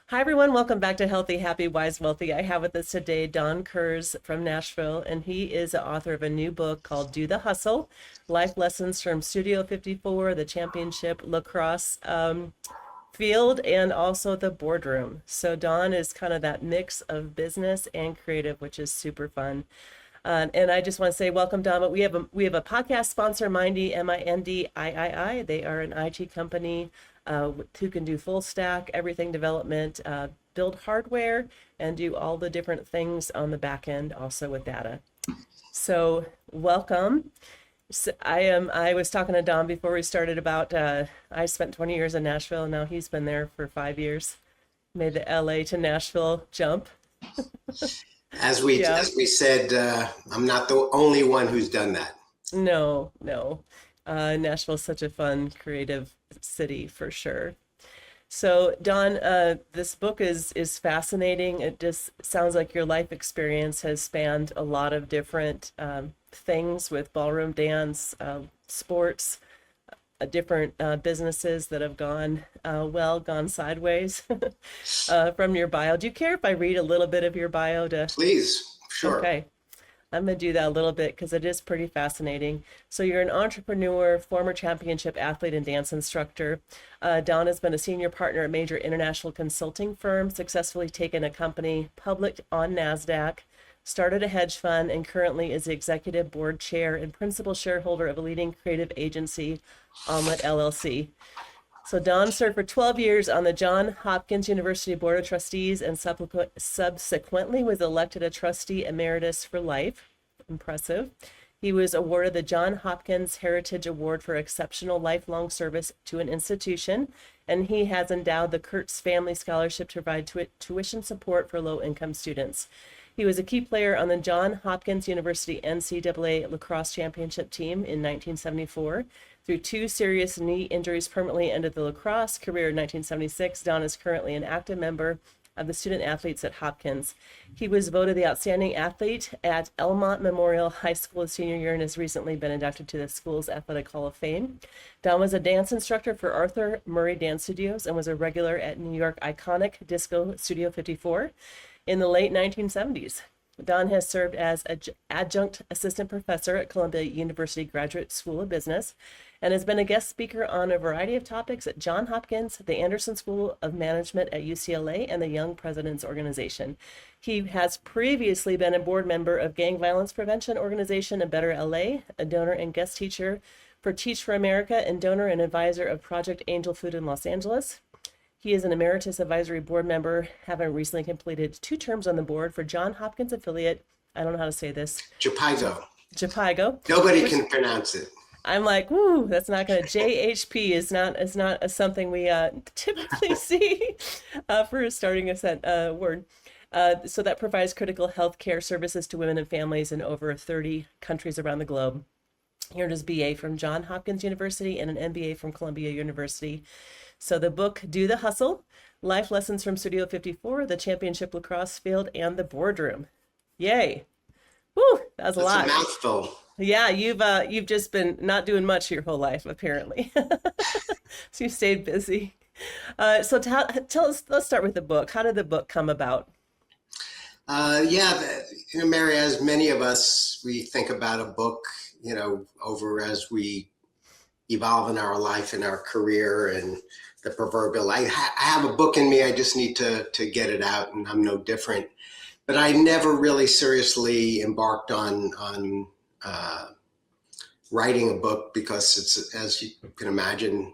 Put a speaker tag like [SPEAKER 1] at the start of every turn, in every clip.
[SPEAKER 1] Hi, everyone. Welcome back to Healthy, Happy, Wise, Wealthy. I have with us today Don Kurz from Nashville, and he is the author of a new book called Do the Hustle, Life Lessons from Studio 54, the Championship Lacrosse Field, and also the Boardroom. So Don is kind of that mix of business and creative, which is super fun. And I just want to say welcome, Don. But we have a podcast sponsor, Mindiii, Mindiii. They are an IT company who can do full stack everything development, build hardware, and do all the different things on the back end, also with data. So welcome. So I was talking to Don before we started about I spent 20 years in Nashville, and now he's been there for 5 years. Made the LA to Nashville jump.
[SPEAKER 2] As we
[SPEAKER 1] Yeah.
[SPEAKER 2] as we said, I'm not the only one who's done that.
[SPEAKER 1] No, no. Nashville's such a fun, creative city for sure. So, Don, this book is fascinating. It just sounds like your life experience has spanned a lot of different things with ballroom dance, sports, different businesses that have gone sideways from your bio. Do you care if I read a little bit of your bio to?
[SPEAKER 2] Please, sure.
[SPEAKER 1] Okay. I'm going to do that a little bit because it is pretty fascinating. So you're an entrepreneur, former championship athlete and dance instructor. Don has been a senior partner at major international consulting firms, successfully taken a company public on NASDAQ, started a hedge fund, and currently is the executive board chair and principal shareholder of a leading creative agency, Omelette LLC. So Don served for 12 years on the Johns Hopkins University Board of Trustees and subsequently was elected a trustee emeritus for life. Impressive. He was awarded the Johns Hopkins Heritage Award for exceptional lifelong service to an institution, and he has endowed the Kurtz Family Scholarship to provide tuition support for low-income students. He was a key player on the Johns Hopkins University NCAA Lacrosse Championship team in 1974. Through two serious knee injuries permanently ended the lacrosse career in 1976, Don is currently an active member of the student athletes at Hopkins. He was voted the outstanding athlete at Elmont Memorial High School his senior year and has recently been inducted to the school's Athletic Hall of Fame. Don was a dance instructor for Arthur Murray Dance Studios and was a regular at New York iconic Disco Studio 54 in the late 1970s. Don has served as an adjunct assistant professor at Columbia University Graduate School of Business and has been a guest speaker on a variety of topics at Johns Hopkins, the Anderson School of Management at UCLA, and the Young Presidents Organization. He has previously been a board member of Gang Violence Prevention Organization and Better LA, a donor and guest teacher for Teach for America, and donor and advisor of Project Angel Food in Los Angeles. He is an emeritus advisory board member, having recently completed 2 terms on the board for Johns Hopkins affiliate. I don't know how to say this.
[SPEAKER 2] Japaigo.
[SPEAKER 1] Japaigo.
[SPEAKER 2] Nobody can pronounce it.
[SPEAKER 1] I'm like, woo, that's not gonna. JHP is not something we typically see for starting a word. So that provides critical health care services to women and families in over 30 countries around the globe. He earned his BA from Johns Hopkins University and an MBA from Columbia University. So the book, Do the Hustle, Life Lessons from Studio 54, the Championship Lacrosse Field, and the Boardroom. Yay. Woo, that was a lot.
[SPEAKER 2] That's a mouthful.
[SPEAKER 1] Yeah, you've just been not doing much your whole life, apparently. So you stayed busy. So tell us, let's start with the book. How did the book come about?
[SPEAKER 2] Mary, as many of us, we think about a book, over as we evolve in our life and our career and the proverbial, I have a book in me, I just need to get it out, and I'm no different. But I never really seriously embarked on writing a book because it's, as you can imagine,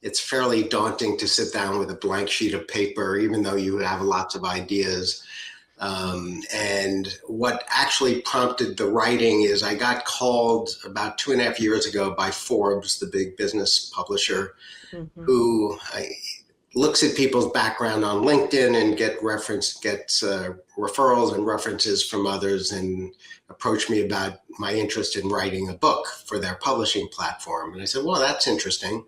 [SPEAKER 2] it's fairly daunting to sit down with a blank sheet of paper, even though you have lots of ideas. And what actually prompted the writing is I got called about 2.5 years ago by Forbes, the big business publisher, who looks at people's background on LinkedIn and gets referrals and references from others, and approached me about my interest in writing a book for their publishing platform. And I said, well, that's interesting.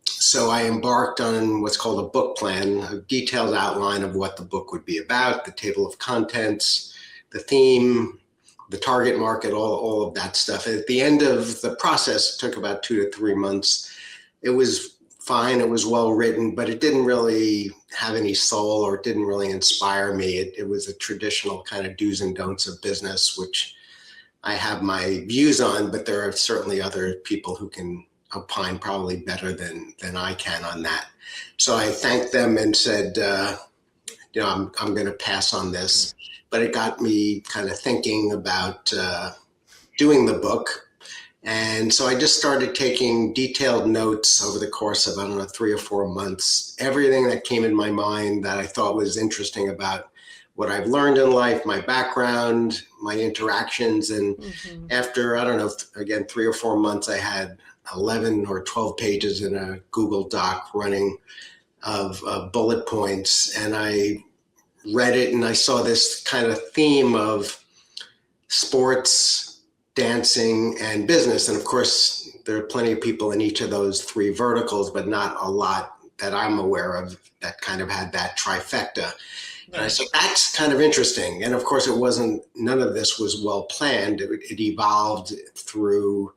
[SPEAKER 2] So I embarked on what's called a book plan, a detailed outline of what the book would be about, the table of contents, the theme, the target market, all of that stuff. At the end of the process, it took about 2 to 3 months. It was fine. It was well written, but it didn't really have any soul, or it didn't really inspire me. It was a traditional kind of do's and don'ts of business, which I have my views on, but there are certainly other people who can opine probably better than I can on that. So I thanked them and said, I'm going to pass on this. But it got me kind of thinking about doing the book. And so I just started taking detailed notes over the course of, 3 or 4 months, everything that came in my mind that I thought was interesting about what I've learned in life, my background, my interactions. And after, 3 or 4 months, I had 11 or 12 pages in a Google Doc running of bullet points. And I read it and I saw this kind of theme of sports, dancing, and business. And of course, there are plenty of people in each of those 3 verticals, but not a lot that I'm aware of that kind of had that trifecta. And I said, that's kind of interesting. And of course, none of this was well planned. It evolved through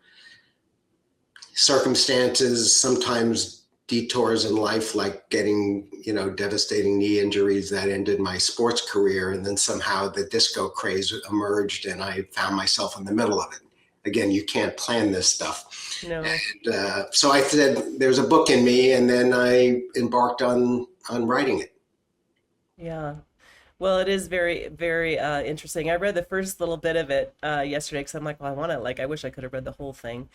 [SPEAKER 2] circumstances, sometimes detours in life, like getting, devastating knee injuries that ended my sports career. And then somehow the disco craze emerged and I found myself in the middle of it. Again, you can't plan this stuff.
[SPEAKER 1] No.
[SPEAKER 2] And so I said, there's a book in me. And then I embarked on writing it.
[SPEAKER 1] Yeah. Well, it is very, very interesting. I read the first little bit of it yesterday because I'm like, well, I wish I could have read the whole thing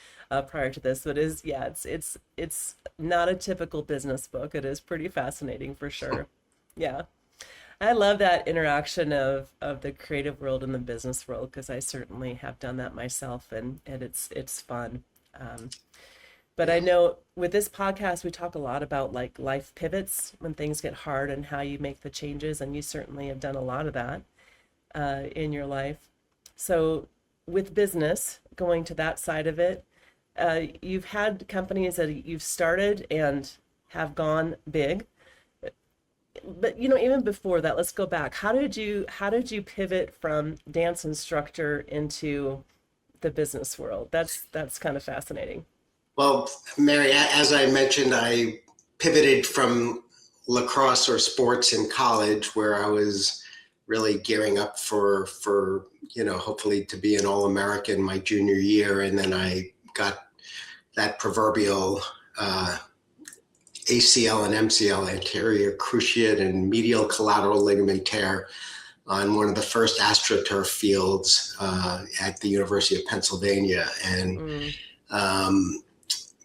[SPEAKER 1] prior to this. But it's not a typical business book. It is pretty fascinating for sure. Yeah. I love that interaction of the creative world and the business world because I certainly have done that myself, and it's fun. But I know with this podcast, we talk a lot about like life pivots when things get hard and how you make the changes. And you certainly have done a lot of that in your life. So with business, going to that side of it, you've had companies that you've started and have gone big. But, even before that, let's go back. How did you pivot from dance instructor into the business world? That's kind of fascinating.
[SPEAKER 2] Well, Mary, as I mentioned, I pivoted from lacrosse or sports in college, where I was really gearing up for hopefully to be an All-American my junior year. And then I got that proverbial ACL and MCL, anterior cruciate and medial collateral ligament tear, on one of the first AstroTurf fields at the University of Pennsylvania. And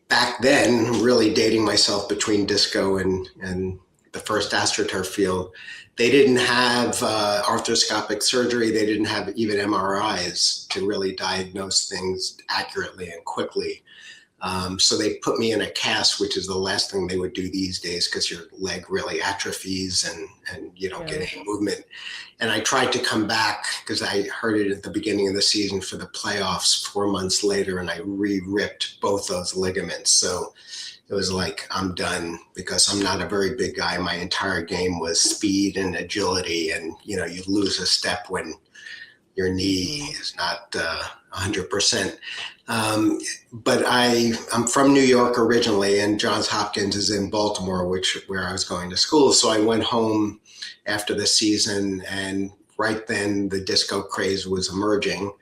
[SPEAKER 2] back then, really dating myself, between disco and the first AstroTurf field, they didn't have arthroscopic surgery. They didn't have even MRIs to really diagnose things accurately and quickly. So they put me in a cast, which is the last thing they would do these days because your leg really atrophies and you don't get any movement. And I tried to come back because I heard it at the beginning of the season for the playoffs 4 months later, and I re-ripped both those ligaments. So it was like, I'm done, because I'm not a very big guy. My entire game was speed and agility, and you lose a step when your knee is not 100%. But I'm from New York originally, and Johns Hopkins is in Baltimore, where I was going to school. So I went home after the season, and right then the disco craze was emerging.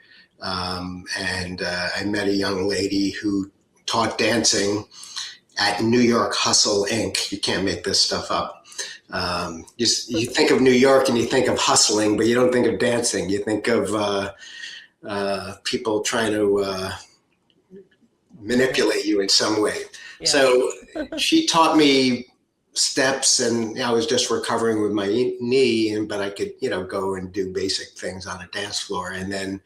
[SPEAKER 2] And I met a young lady who taught dancing at New York Hustle Inc. You can't make this stuff up. You think of New York and you think of hustling, but you don't think of dancing. You think of people trying to manipulate you in some way. Yeah. So she taught me steps, and I was just recovering with my knee, but I could, go and do basic things on a dance floor. And then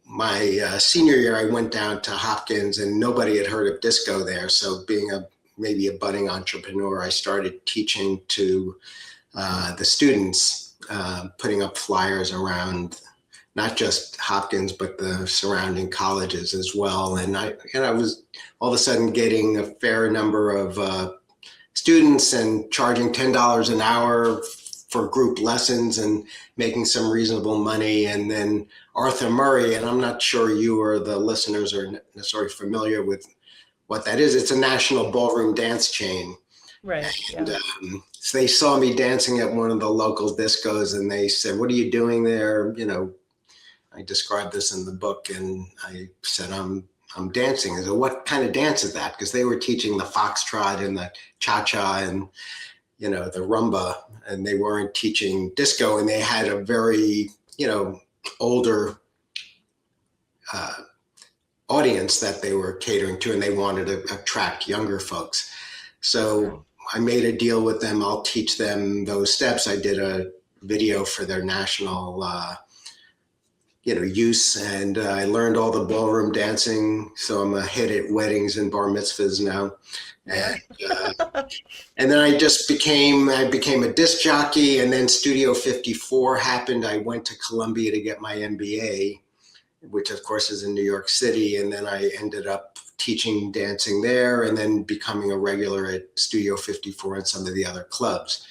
[SPEAKER 2] my senior year, I went down to Hopkins, and nobody had heard of disco there. So being maybe a budding entrepreneur, I started teaching to the students, putting up flyers around not just Hopkins, but the surrounding colleges as well. And I was all of a sudden getting a fair number of students and charging $10 an hour for group lessons and making some reasonable money. And then Arthur Murray, and I'm not sure you or the listeners are necessarily familiar with what that is. It's a national ballroom dance chain.
[SPEAKER 1] Right.
[SPEAKER 2] And
[SPEAKER 1] Yeah.
[SPEAKER 2] so they saw me dancing at one of the local discos and they said, "What are you doing there?" You know, I described this in the book and I said, I'm dancing. I said, "What kind of dance is that?" Because they were teaching the foxtrot and the cha-cha and, you know, the rumba, and they weren't teaching disco, and they had a very, you know, older audience that they were catering to, and they wanted to attract younger folks. So I made a deal with them. I'll teach them those steps. I did a video for their national, use, and I learned all the ballroom dancing. So I'm a hit at weddings and bar mitzvahs now. And, and then I became a disc jockey, and then Studio 54 happened. I went to Columbia to get my MBA, which of course is in New York City. And then I ended up teaching dancing there and then becoming a regular at Studio 54 and some of the other clubs.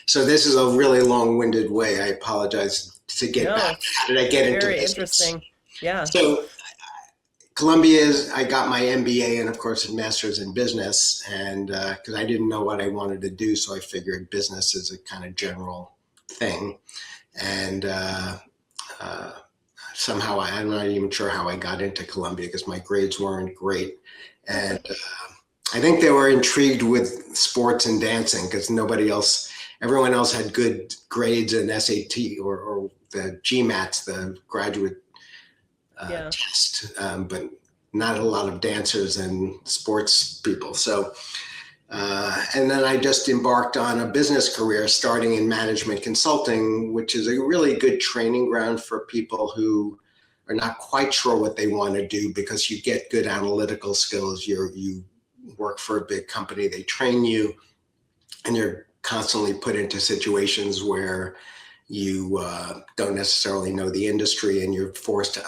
[SPEAKER 2] So this is a really long-winded way. I apologize to get back. How did I get into
[SPEAKER 1] Very
[SPEAKER 2] business?
[SPEAKER 1] interesting. Yeah.
[SPEAKER 2] So Columbia I got my MBA and of course a master's in business, and because I didn't know what I wanted to do, so I figured business is a kind of general thing. And somehow I'm not even sure how I got into Columbia because my grades weren't great. And I think they were intrigued with sports and dancing because everyone else had good grades in SAT or the GMATs, the graduate test, but not a lot of dancers and sports people. So, and then I just embarked on a business career starting in management consulting, which is a really good training ground for people who are not quite sure what they want to do, because you get good analytical skills. You work for a big company, they train you, and you're constantly put into situations where you don't necessarily know the industry, and you're forced to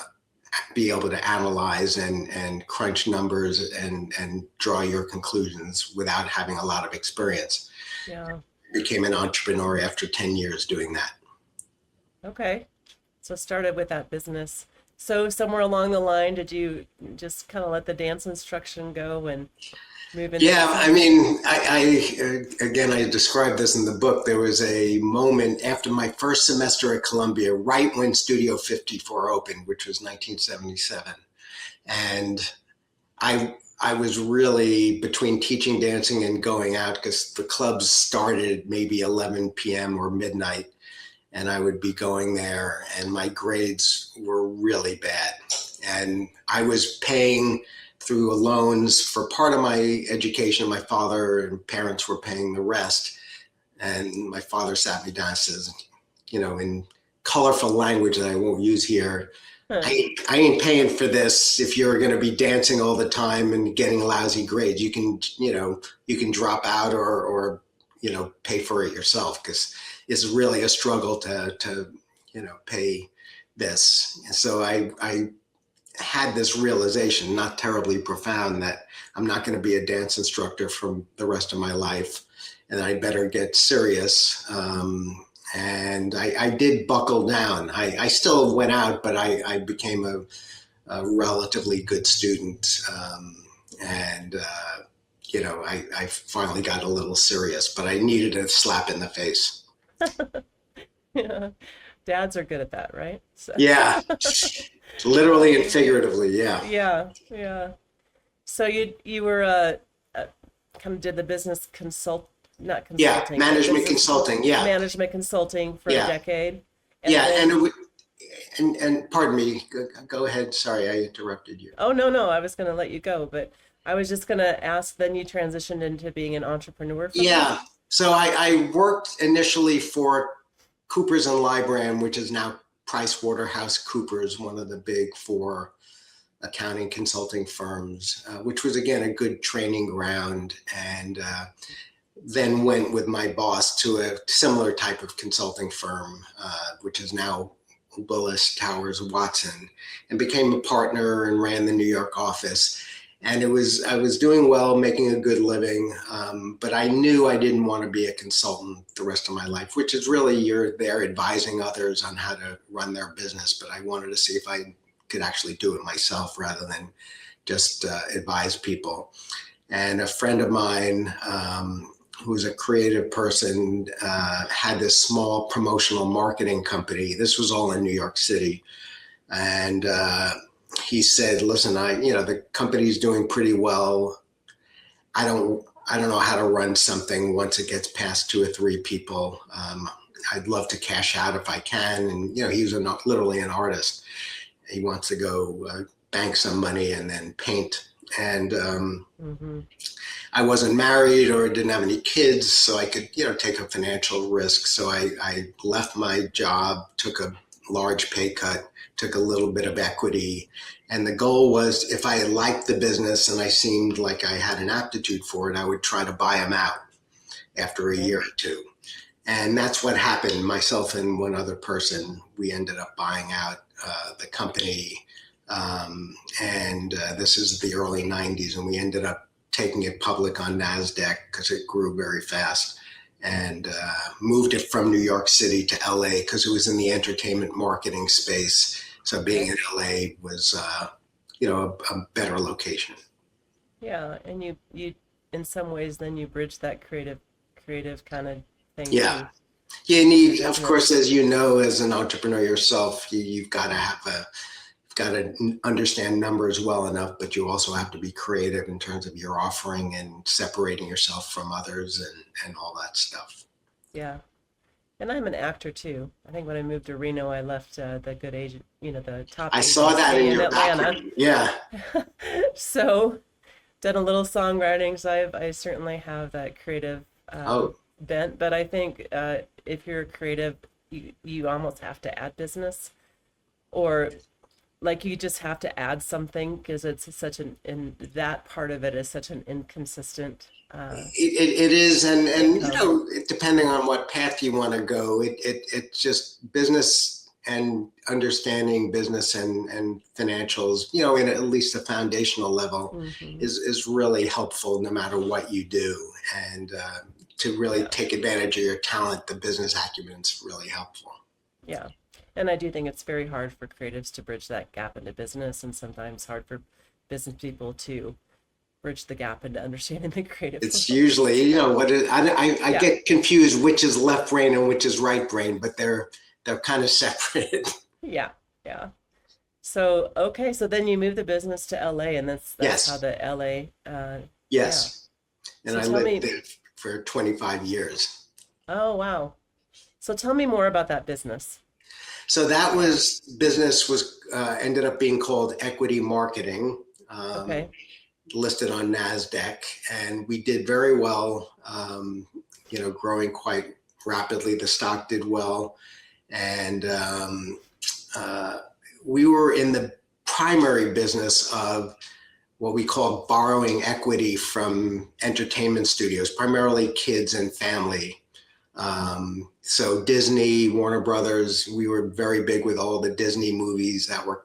[SPEAKER 2] be able to analyze and crunch numbers and draw your conclusions without having a lot of experience.
[SPEAKER 1] Yeah.
[SPEAKER 2] Became an entrepreneur after 10 years doing that.
[SPEAKER 1] Okay. So started with that business. So somewhere along the line, did you just kind of let the dance instruction go and move into?
[SPEAKER 2] Yeah, I mean, I described this in the book. There was a moment after my first semester at Columbia, right when Studio 54 opened, which was 1977. And I was really between teaching dancing and going out, because the clubs started maybe 11 p.m. or midnight. And I would be going there and my grades were really bad. And I was paying through loans for part of my education. My father and parents were paying the rest. And my father sat me down and says, in colorful language that I won't use here, I ain't paying for this if you're going to be dancing all the time and getting lousy grades. You can drop out or pay for it yourself, because it's really a struggle to pay this. And so I had this realization, not terribly profound, that I'm not going to be a dance instructor for the rest of my life, and I better get serious. And I did buckle down. I still went out, but I became a relatively good student. I finally got a little serious, but I needed a slap in the face.
[SPEAKER 1] Yeah. Dads are good at that, right? So.
[SPEAKER 2] Yeah, literally and figuratively. Yeah.
[SPEAKER 1] Yeah. Yeah. So you were kind of did the business not consulting.
[SPEAKER 2] Yeah, management consulting. Yeah.
[SPEAKER 1] Management consulting for a decade.
[SPEAKER 2] And pardon me, go ahead. Sorry, I interrupted you.
[SPEAKER 1] Oh, no, I was going to let you go, but I was just going to ask, then you transitioned into being an entrepreneur.
[SPEAKER 2] Yeah. So I worked initially for Coopers & Lybrand, which is now PricewaterhouseCoopers, one of the big four accounting consulting firms, which was, again, a good training ground. And then went with my boss to a similar type of consulting firm, which is now Willis Towers Watson, and became a partner and ran the New York office. And I was doing well, making a good living, but I knew I didn't want to be a consultant the rest of my life, which is really, you're there advising others on how to run their business. But I wanted to see if I could actually do it myself rather than just advise people. And a friend of mine, who's a creative person, had this small promotional marketing company. This was all in New York City. And he said, listen, the company's doing pretty well. I don't know how to run something once it gets past 2 or 3 people. I'd love to cash out if I can. And, he was literally an artist. He wants to go bank some money and then paint. And I wasn't married or didn't have any kids, so I could, take a financial risk. So I left my job, took a large pay cut, took a little bit of equity. And the goal was, if I liked the business and I seemed like I had an aptitude for it, I would try to buy them out after a year or 2. And that's what happened. Myself and one other person, we ended up buying out the company. And this is the early 90s, and we ended up taking it public on NASDAQ because it grew very fast, and moved it from New York City to LA because it was in the entertainment marketing space. So being in LA was, a better location.
[SPEAKER 1] Yeah, and you in some ways then you bridge that creative kind of thing.
[SPEAKER 2] Yeah.
[SPEAKER 1] Too.
[SPEAKER 2] You need, of course, as you know, as an entrepreneur yourself, you've got to understand numbers well enough, but you also have to be creative in terms of your offering and separating yourself from others and all that stuff.
[SPEAKER 1] Yeah. And I'm an actor too. I think when I moved to Reno, I left the good agent, the top
[SPEAKER 2] I saw that in your
[SPEAKER 1] Atlanta.
[SPEAKER 2] background. Yeah.
[SPEAKER 1] So done a little songwriting. So I certainly have that creative bent, but I think if you're creative, you almost have to add business, or like you just have to add something, because it's such in that part of it is such an inconsistent.
[SPEAKER 2] It is, and depending on what path you want to go, it's just business and understanding business and financials, in at least a foundational level is really helpful no matter what you do. And to really take advantage of your talent, the business acumen is really helpful.
[SPEAKER 1] Yeah. And I do think it's very hard for creatives to bridge that gap into business, and sometimes hard for business people to bridge the gap into understanding the creative.
[SPEAKER 2] It's usually, I get confused which is left brain and which is right brain, but they're kind of separate.
[SPEAKER 1] Yeah. So, okay. So then you moved the business to LA, and that's
[SPEAKER 2] yes.
[SPEAKER 1] how the LA.
[SPEAKER 2] Yes. Yeah. And
[SPEAKER 1] so
[SPEAKER 2] I lived there for 25 years.
[SPEAKER 1] Oh, wow. So tell me more about that business.
[SPEAKER 2] So that business ended up being called Equity Marketing, listed on NASDAQ, and we did very well, growing quite rapidly. The stock did well, and we were in the primary business of what we call borrowing equity from entertainment studios, primarily kids and family. So Disney, Warner Brothers, we were very big with all the Disney movies that were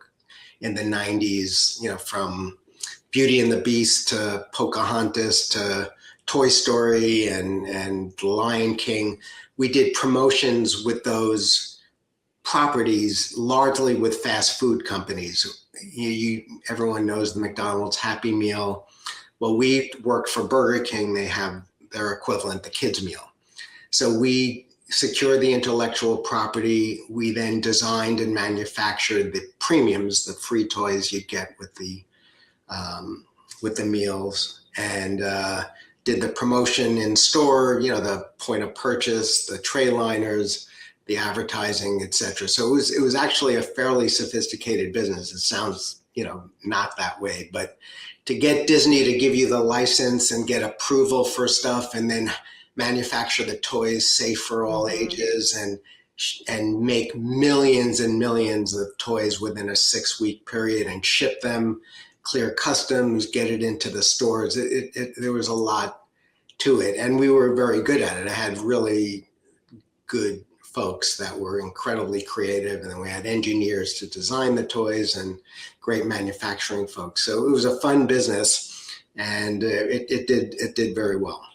[SPEAKER 2] in the 90s, from Beauty and the Beast to Pocahontas to Toy Story and Lion King. We did promotions with those properties, largely with fast food companies. Everyone knows the McDonald's Happy Meal. Well, we worked for Burger King. They have their equivalent, the kids meal. So we secured the intellectual property. We then designed and manufactured the premiums, the free toys you get with the meals, and did the promotion in store, the point of purchase, the tray liners, the advertising, etc. So it was actually a fairly sophisticated business. It sounds, not that way, but to get Disney to give you the license and get approval for stuff, and then manufacture the toys safe for all ages, and make millions and millions of toys within a 6-week period and ship them, clear customs, get it into the stores. There was a lot to it, and we were very good at it. I had really good folks that were incredibly creative, and then we had engineers to design the toys and great manufacturing folks. So it was a fun business, and it did very well.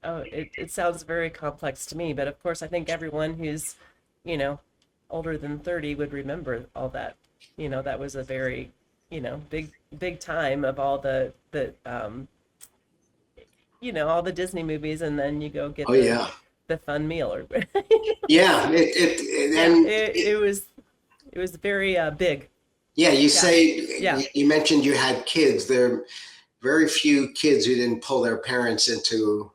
[SPEAKER 1] Oh, it sounds very complex to me, but of course I think everyone who's, older than 30 would remember all that. That was a very big time of all all the Disney movies, and then you go
[SPEAKER 2] Oh
[SPEAKER 1] get
[SPEAKER 2] yeah.
[SPEAKER 1] the fun meal or
[SPEAKER 2] Yeah.
[SPEAKER 1] yeah, it was very big.
[SPEAKER 2] Yeah, you
[SPEAKER 1] Yeah.
[SPEAKER 2] say,
[SPEAKER 1] Yeah.
[SPEAKER 2] you mentioned you had kids. There are very few kids who didn't pull their parents into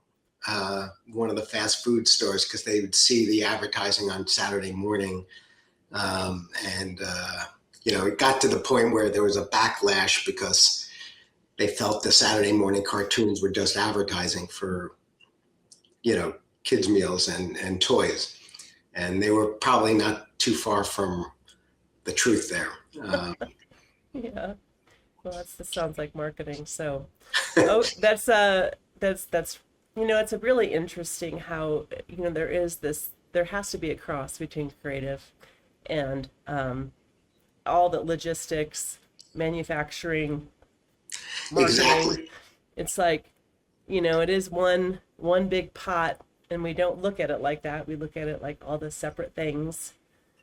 [SPEAKER 2] one of the fast food stores because they would see the advertising on Saturday morning. And, it got to the point where there was a backlash because they felt the Saturday morning cartoons were just advertising for, kids' meals and toys. And they were probably not too far from the truth there.
[SPEAKER 1] Yeah. Well, that sounds like marketing. So, oh, that's it's a really interesting how, there has to be a cross between creative and all the logistics, manufacturing, marketing.
[SPEAKER 2] Exactly.
[SPEAKER 1] It's like, it is one big pot, and we don't look at it like that. We look at it like all the separate things.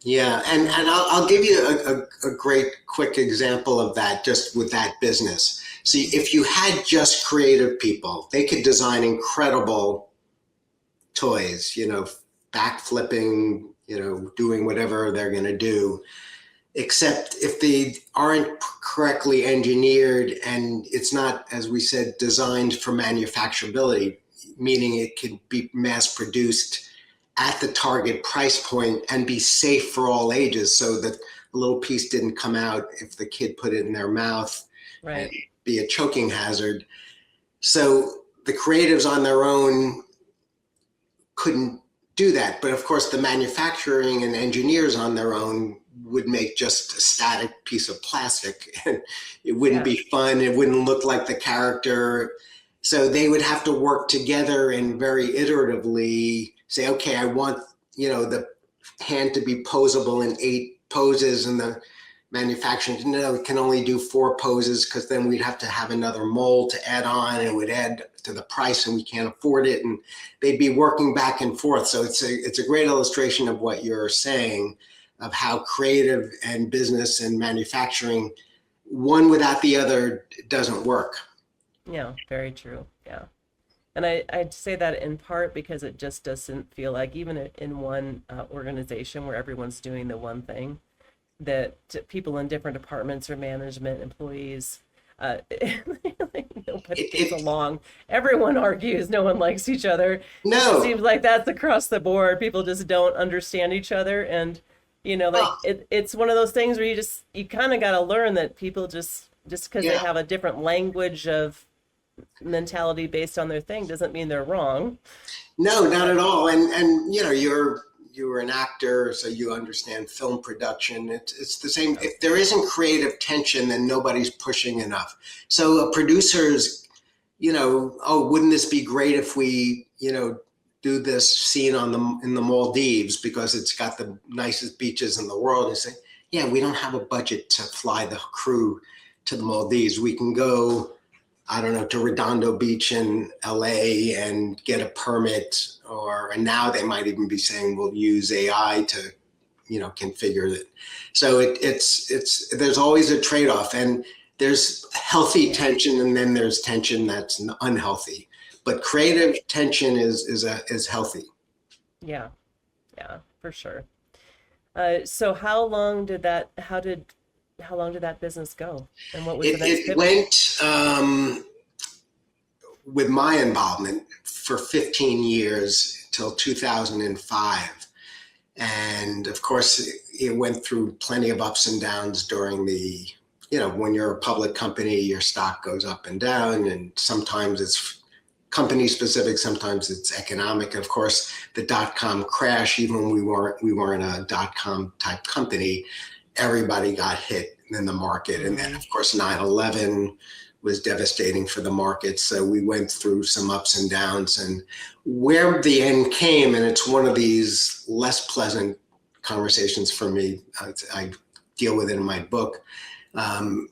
[SPEAKER 2] Yeah, and I'll give you a great quick example of that just with that business. See, if you had just creative people, they could design incredible toys, back flipping, doing whatever they're going to do. Except if they aren't correctly engineered and it's not, as we said, designed for manufacturability, meaning it can be mass produced at the target price point and be safe for all ages so that a little piece didn't come out if the kid put it in their mouth and
[SPEAKER 1] Right.
[SPEAKER 2] be a choking hazard. So the creatives on their own couldn't do that. But of course, the manufacturing and engineers on their own would make just a static piece of plastic. And it wouldn't
[SPEAKER 1] Yeah.
[SPEAKER 2] be fun. It wouldn't look like the character. So they would have to work together and very iteratively say, okay, I want, the hand to be posable in 8 poses, and the manufacturing, no, it can only do 4 poses because then we'd have to have another mold to add on, and it would add to the price and we can't afford it. And they'd be working back and forth. So it's a great illustration of what you're saying, of how creative and business and manufacturing, one without the other doesn't work.
[SPEAKER 1] Yeah, very true. Yeah. And I'd say that in part because it just doesn't feel like, even in one organization where everyone's doing the one thing, that people in different departments or management, employees, nobody
[SPEAKER 2] It,
[SPEAKER 1] gets
[SPEAKER 2] it
[SPEAKER 1] along. Everyone argues. No one likes each other. It just
[SPEAKER 2] no,
[SPEAKER 1] seems like that's across the board. People just don't understand each other. And, like
[SPEAKER 2] well,
[SPEAKER 1] it's one of those things where you kind of got to learn that people just because they
[SPEAKER 2] yeah,
[SPEAKER 1] have a different language of mentality based on their thing doesn't mean they're wrong.
[SPEAKER 2] no, not at
[SPEAKER 1] But
[SPEAKER 2] all. And you were an actor, so you understand film production. It's the same.
[SPEAKER 1] yeah,
[SPEAKER 2] If there isn't creative tension, then nobody's pushing enough. So a producer's, oh, wouldn't this be great if we, do this scene in the Maldives because it's got the nicest beaches in the world. And say, yeah, we don't have a budget to fly the crew to the Maldives. We can go, I don't know, to Redondo Beach in LA and get a permit, and now they might even be saying we'll use AI to, configure it. So there's always a trade-off, and there's healthy
[SPEAKER 1] yeah,
[SPEAKER 2] tension, and then there's tension that's unhealthy. But creative tension is healthy.
[SPEAKER 1] yeah, yeah, for sure. So how long did that business go? And what was the next
[SPEAKER 2] It
[SPEAKER 1] pivot?
[SPEAKER 2] went with my involvement for 15 years till 2005. And of course, it went through plenty of ups and downs during when you're a public company, your stock goes up and down, and sometimes it's company specific, sometimes it's economic. Of course, the dot-com crash, even when we weren't a dot-com type company, everybody got hit in the market. And then,
[SPEAKER 1] Mm-hmm.
[SPEAKER 2] of course, 9/11 was devastating for the market. So we went through some ups and downs, and where the end came, and it's one of these less pleasant conversations for me. I deal with it in my book. Um,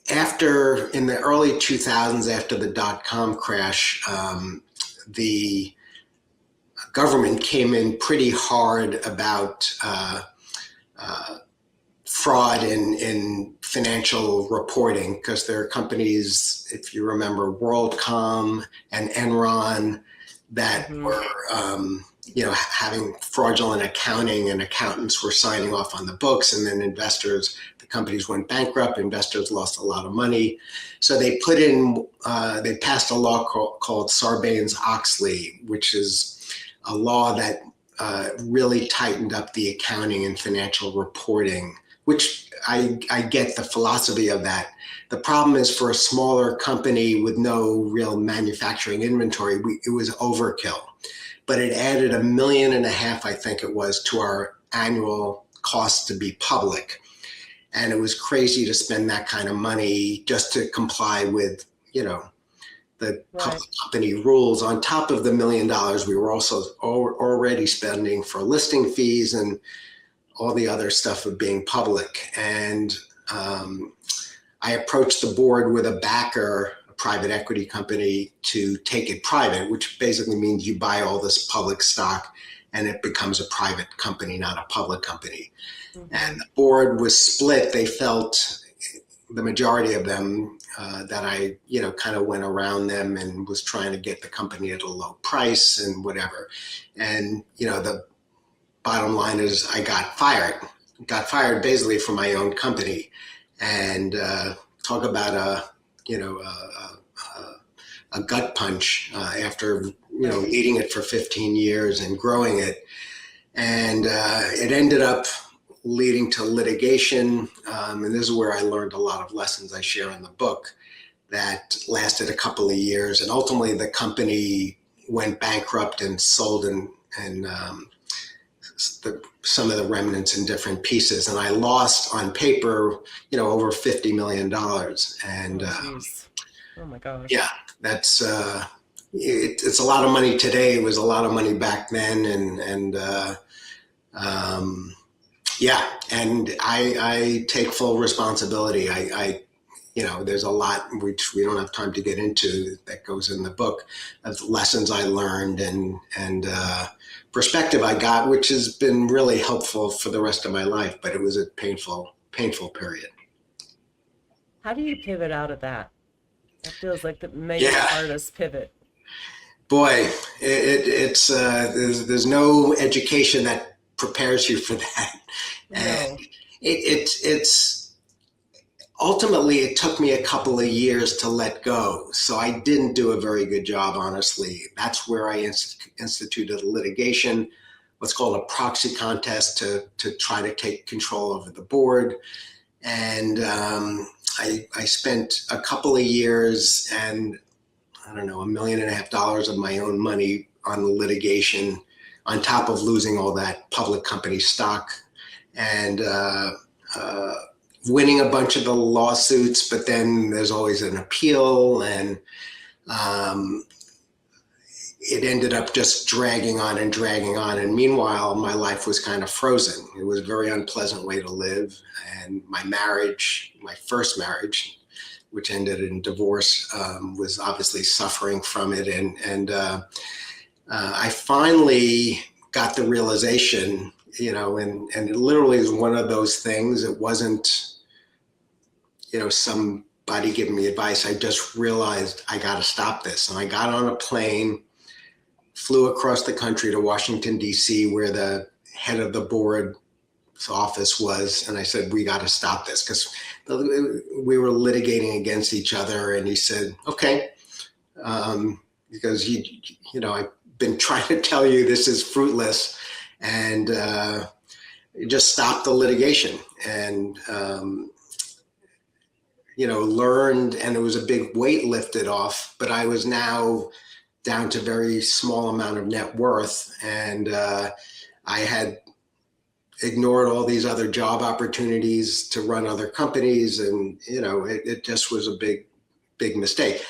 [SPEAKER 2] in the early 2000s, after the dot-com crash, the government came in pretty hard about fraud in financial reporting, because there are companies, if you remember, WorldCom and Enron, that were having fraudulent accounting, and accountants were signing off on the books, and then the companies went bankrupt, investors lost a lot of money. So they they passed a law called Sarbanes-Oxley, which is a law that really tightened up the accounting and financial reporting, which I get the philosophy of that. The problem is, for a smaller company with no real manufacturing inventory, it was overkill. But it added $1.5 million, I think it was, to our annual cost to be public. And it was crazy to spend that kind of money just to comply with, the public company rules. On top of the $1 million, we were also already spending for listing fees and all the other stuff of being public. And I approached the board with a backer, a private equity company, to take it private, which basically means you buy all this public stock and it becomes a private company, not a public company. Mm-hmm. And the board was split. They felt, the majority of them, that I, kind of went around them and was trying to get the company at a low price and whatever. And, the bottom line is I got fired basically from my own company. And talk about a gut punch after, leading it for 15 years and growing it. And it ended up leading to litigation. And this is where I learned a lot of lessons I share in the book, that lasted a couple of years. And ultimately the company went bankrupt and sold some of the remnants in different pieces. And I lost on paper, over $50 million. And
[SPEAKER 1] oh my gosh.
[SPEAKER 2] Yeah, that's, it's a lot of money today. It was a lot of money back then. And I take full responsibility. There's a lot which we don't have time to get into that goes in the book, of lessons I learned and perspective I got, which has been really helpful for the rest of my life. But it was a painful period.
[SPEAKER 1] How do you pivot out of that? That feels like maybe the hardest pivot.
[SPEAKER 2] Boy, it's there's no education that prepares you for that.
[SPEAKER 1] No.
[SPEAKER 2] And it's ultimately, it took me a couple of years to let go. So I didn't do a very good job, honestly. That's where I instituted litigation, what's called a proxy contest, to try to take control over the board. And I spent a couple of years and, I don't know, $1.5 million of my own money on litigation, on top of losing all that public company stock, and winning a bunch of the lawsuits. But then there's always an appeal, and it ended up just dragging on. And meanwhile, my life was kind of frozen. It was a very unpleasant way to live. And my first marriage, which ended in divorce, was obviously suffering from it. And I finally got the realization, and it literally is one of those things. It wasn't, somebody giving me advice. I just realized I got to stop this. And I got on a plane, flew across the country to Washington, D.C., where the head of the board's office was. And I said, we got to stop this, because we were litigating against each other. And he said, okay, because I've been trying to tell you this is fruitless, and just stop the litigation. And learned, and it was a big weight lifted off, but I was now down to very small amount of net worth. And I had ignored all these other job opportunities to run other companies. And, it just was a big mistake.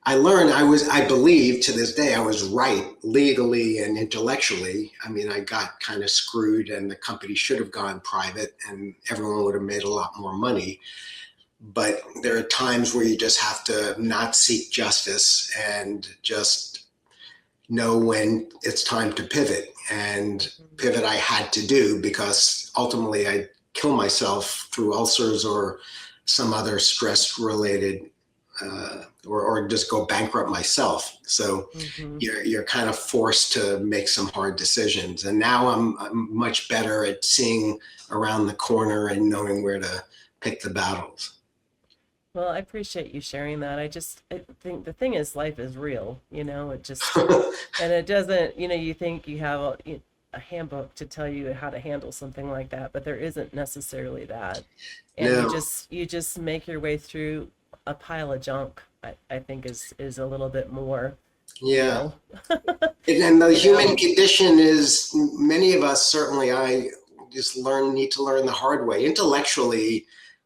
[SPEAKER 2] I learned I believe to this day I was right legally and intellectually. I mean, I got kind of screwed, and the company should have gone private and everyone would have made a lot more money. But there are times where you just have to not seek justice and just know when it's time to pivot. And pivot I had to do, because ultimately I kill myself through ulcers or some other stress related or just go bankrupt myself. So you're kind of forced to make some hard decisions. And now I'm much better at seeing around the corner and knowing where to pick the battles.
[SPEAKER 1] Well, I appreciate you sharing that. I think the thing is, life is real, it just, and it doesn't, you think you have a handbook to tell you how to handle something like that, but there isn't necessarily that. And
[SPEAKER 2] No.
[SPEAKER 1] you just make your way through a pile of junk, I think is a little bit more,
[SPEAKER 2] Yeah. And the
[SPEAKER 1] you know,
[SPEAKER 2] human condition is, many of us, certainly I just need to learn the hard way. Intellectually,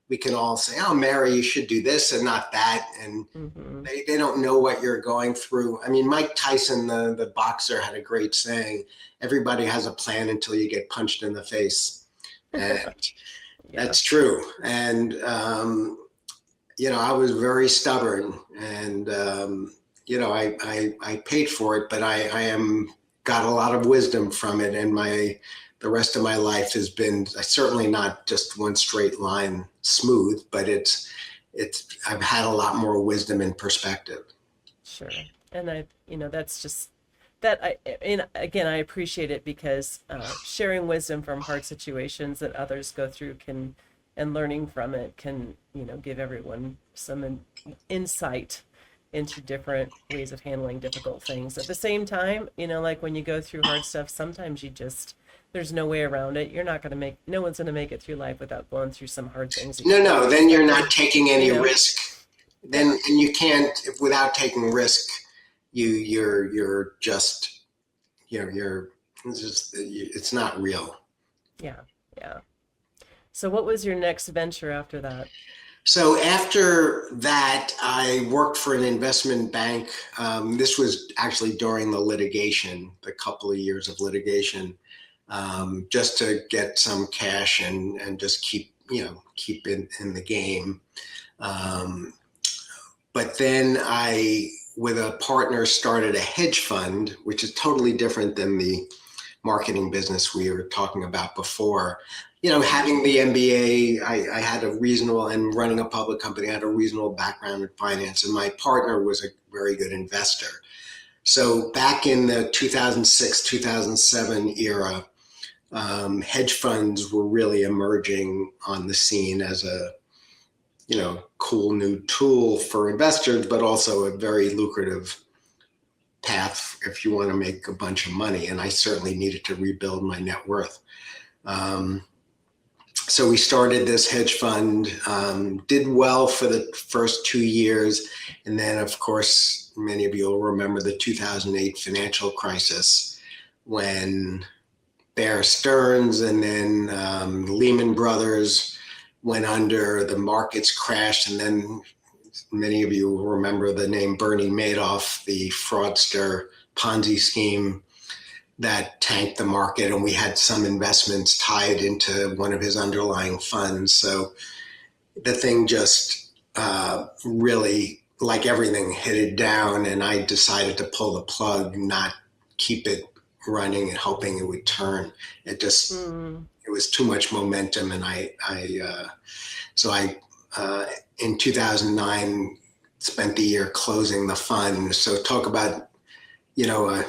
[SPEAKER 2] we can all say, oh, Mary, you should do this and not that. And
[SPEAKER 1] hmm
[SPEAKER 2] they don't know what you're going through. I mean, Mike Tyson, the boxer, had a great saying, everybody has a plan until you get punched in the face. And
[SPEAKER 1] yeah,
[SPEAKER 2] that's true. And, I was very stubborn and, I paid for it, but I got a lot of wisdom from it. And the rest of my life has been certainly not just one straight line smooth, but I've had a lot more wisdom and perspective.
[SPEAKER 1] sure. And that's just that and again, I appreciate it because sharing wisdom from hard situations that others go through and learning from it can, give everyone some insight into different ways of handling difficult things. At the same time, like when you go through hard stuff, sometimes there's no way around it. No one's going to make it through life without going through some hard things.
[SPEAKER 2] No, then you're not taking any
[SPEAKER 1] You know?
[SPEAKER 2] risk. Then, and you can't, without taking risk, you're just, it's not real.
[SPEAKER 1] Yeah, yeah. So what was your next venture after that?
[SPEAKER 2] So after that, I worked for an investment bank. This was actually during the litigation, the couple of years of litigation, just to get some cash and just keep in the game. But then I, with a partner, started a hedge fund, which is totally different than the marketing business we were talking about before. Having the MBA, I had a reasonable, and running a public company, I had a reasonable background in finance, and my partner was a very good investor. So back in the 2006, 2007 era, hedge funds were really emerging on the scene as a, cool new tool for investors, but also a very lucrative path if you want to make a bunch of money. And I certainly needed to rebuild my net worth. So we started this hedge fund, did well for the first 2 years. And then, of course, many of you will remember the 2008 financial crisis when Bear Stearns and then Lehman Brothers went under, the markets crashed, and then many of you will remember the name Bernie Madoff, the fraudster Ponzi scheme that tanked the market, and we had some investments tied into one of his underlying funds. So the thing just really, like everything, headed down, and I decided to pull the plug, not keep it running and hoping it would turn. It was too much momentum, and so I in 2009 spent the year closing the fund. So talk about a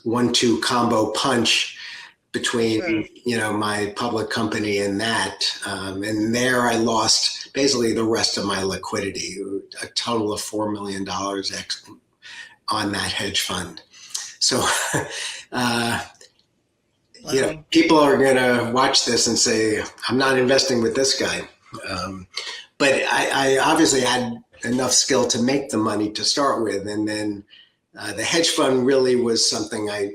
[SPEAKER 2] 1-2 combo punch between my public company and that, and there I lost basically the rest of my liquidity, a total of $4 million on that hedge fund. So
[SPEAKER 1] Wow.
[SPEAKER 2] people are going to watch this and say, I'm not investing with this guy. But I obviously had enough skill to make the money to start with. And then the hedge fund really was something I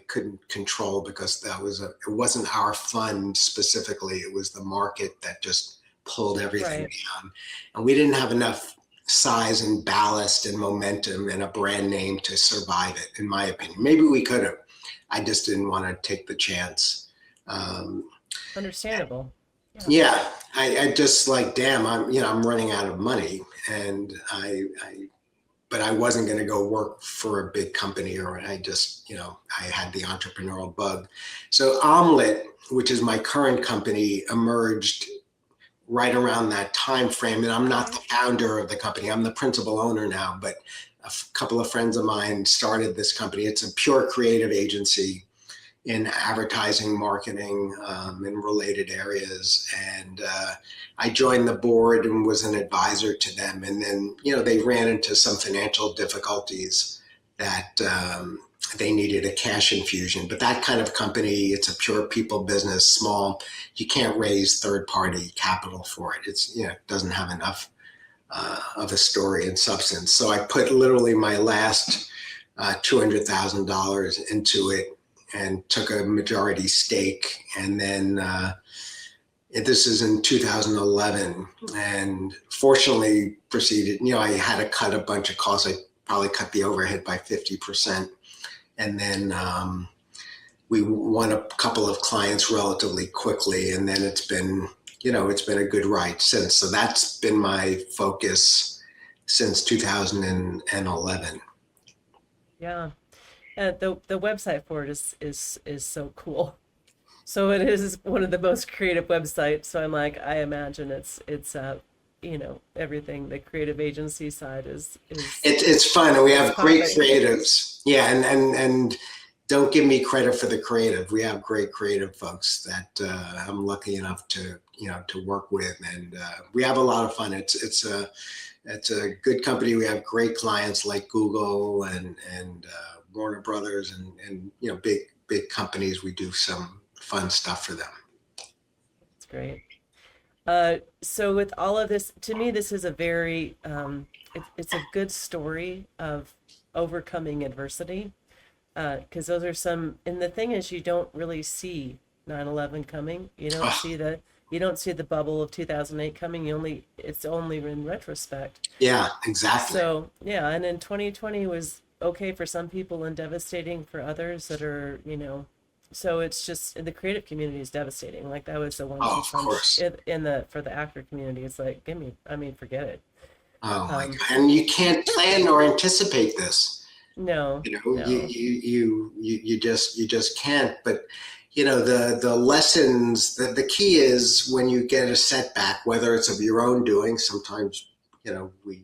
[SPEAKER 2] couldn't control because it wasn't our fund specifically. It was the market that just pulled everything down. And we didn't have enough size and ballast and momentum and a brand name to survive it, in my opinion. Maybe we could have. I just didn't want to take the chance.
[SPEAKER 1] Understandable.
[SPEAKER 2] Yeah, I just like, damn, I'm running out of money, and but I wasn't going to go work for a big company, or I just, I had the entrepreneurial bug. So Omelette, which is my current company, emerged right around that time frame. And I'm not the founder of the company. I'm the principal owner now, but a couple of friends of mine started this company. It's a pure creative agency in advertising, marketing, and related areas. And I joined the board and was an advisor to them. And then, they ran into some financial difficulties that they needed a cash infusion. But that kind of company, it's a pure people business, small. You can't raise third-party capital for it. It's, it doesn't have enough of a story and substance. So I put literally my last $200,000 into it and took a majority stake. And then this is in 2011, and fortunately proceeded, I had to cut a bunch of costs. I probably cut the overhead by 50%. And then we won a couple of clients relatively quickly. And then it's been, it's been a good ride since. So that's been my focus since 2011.
[SPEAKER 1] Yeah. The website for it is so cool. So it is one of the most creative websites. So I'm like, I imagine it's everything. The creative agency side is
[SPEAKER 2] it's fun, and we have great
[SPEAKER 1] topic.
[SPEAKER 2] creatives. Yeah, and don't give me credit for the creative. We have great creative folks that I'm lucky enough to work with, and we have a lot of fun. It's a good company. We have great clients like Google and Warner Brothers and big companies. We do some fun stuff for them.
[SPEAKER 1] It's great. So with all of this, to me, this is a very it's a good story of overcoming adversity, because those are some. And the thing is, you don't really see 9/11 coming. You don't see the bubble of 2008 coming. It's only in retrospect.
[SPEAKER 2] Yeah, exactly.
[SPEAKER 1] So yeah, and then 2020 was okay for some people and devastating for others that are, so it's just, the creative community is devastating. Like that was the one
[SPEAKER 2] Of course.
[SPEAKER 1] for the actor community. It's like, forget it.
[SPEAKER 2] Oh my God. And you can't plan or anticipate this.
[SPEAKER 1] No. No.
[SPEAKER 2] You just can't. But the lessons, the key is when you get a setback, whether it's of your own doing, sometimes we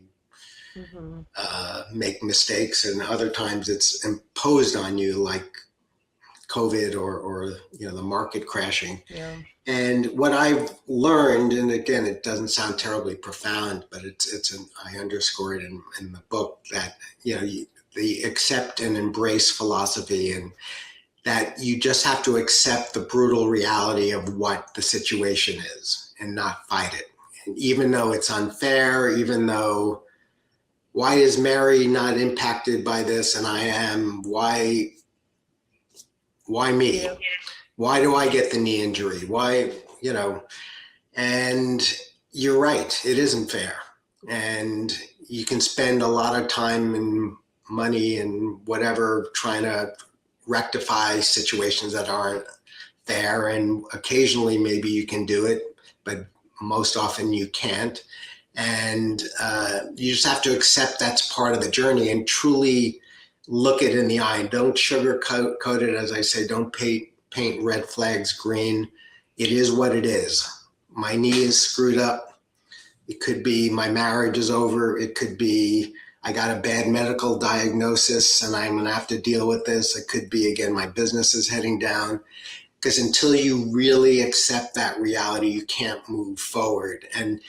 [SPEAKER 2] make mistakes, and other times it's imposed on you, like COVID or the market crashing.
[SPEAKER 1] Yeah.
[SPEAKER 2] And what I've learned, and again, it doesn't sound terribly profound, but I underscore it in the book, that the accept and embrace philosophy, and that you just have to accept the brutal reality of what the situation is and not fight it. And even though it's unfair, even though, why is Mary not impacted by this and I am? Why me?
[SPEAKER 1] Yeah.
[SPEAKER 2] Why do I get the knee injury? Why, and you're right, it isn't fair. And you can spend a lot of time and money and whatever trying to rectify situations that aren't fair. And occasionally maybe you can do it, but most often you can't. And you just have to accept that's part of the journey and truly look it in the eye. Don't sugarcoat it. As I say, don't paint red flags green. It is what it is. My knee is screwed up. It could be my marriage is over. It could be I got a bad medical diagnosis and I'm going to have to deal with this. It could be, again, my business is heading down. Because until you really accept that reality, you can't move forward. And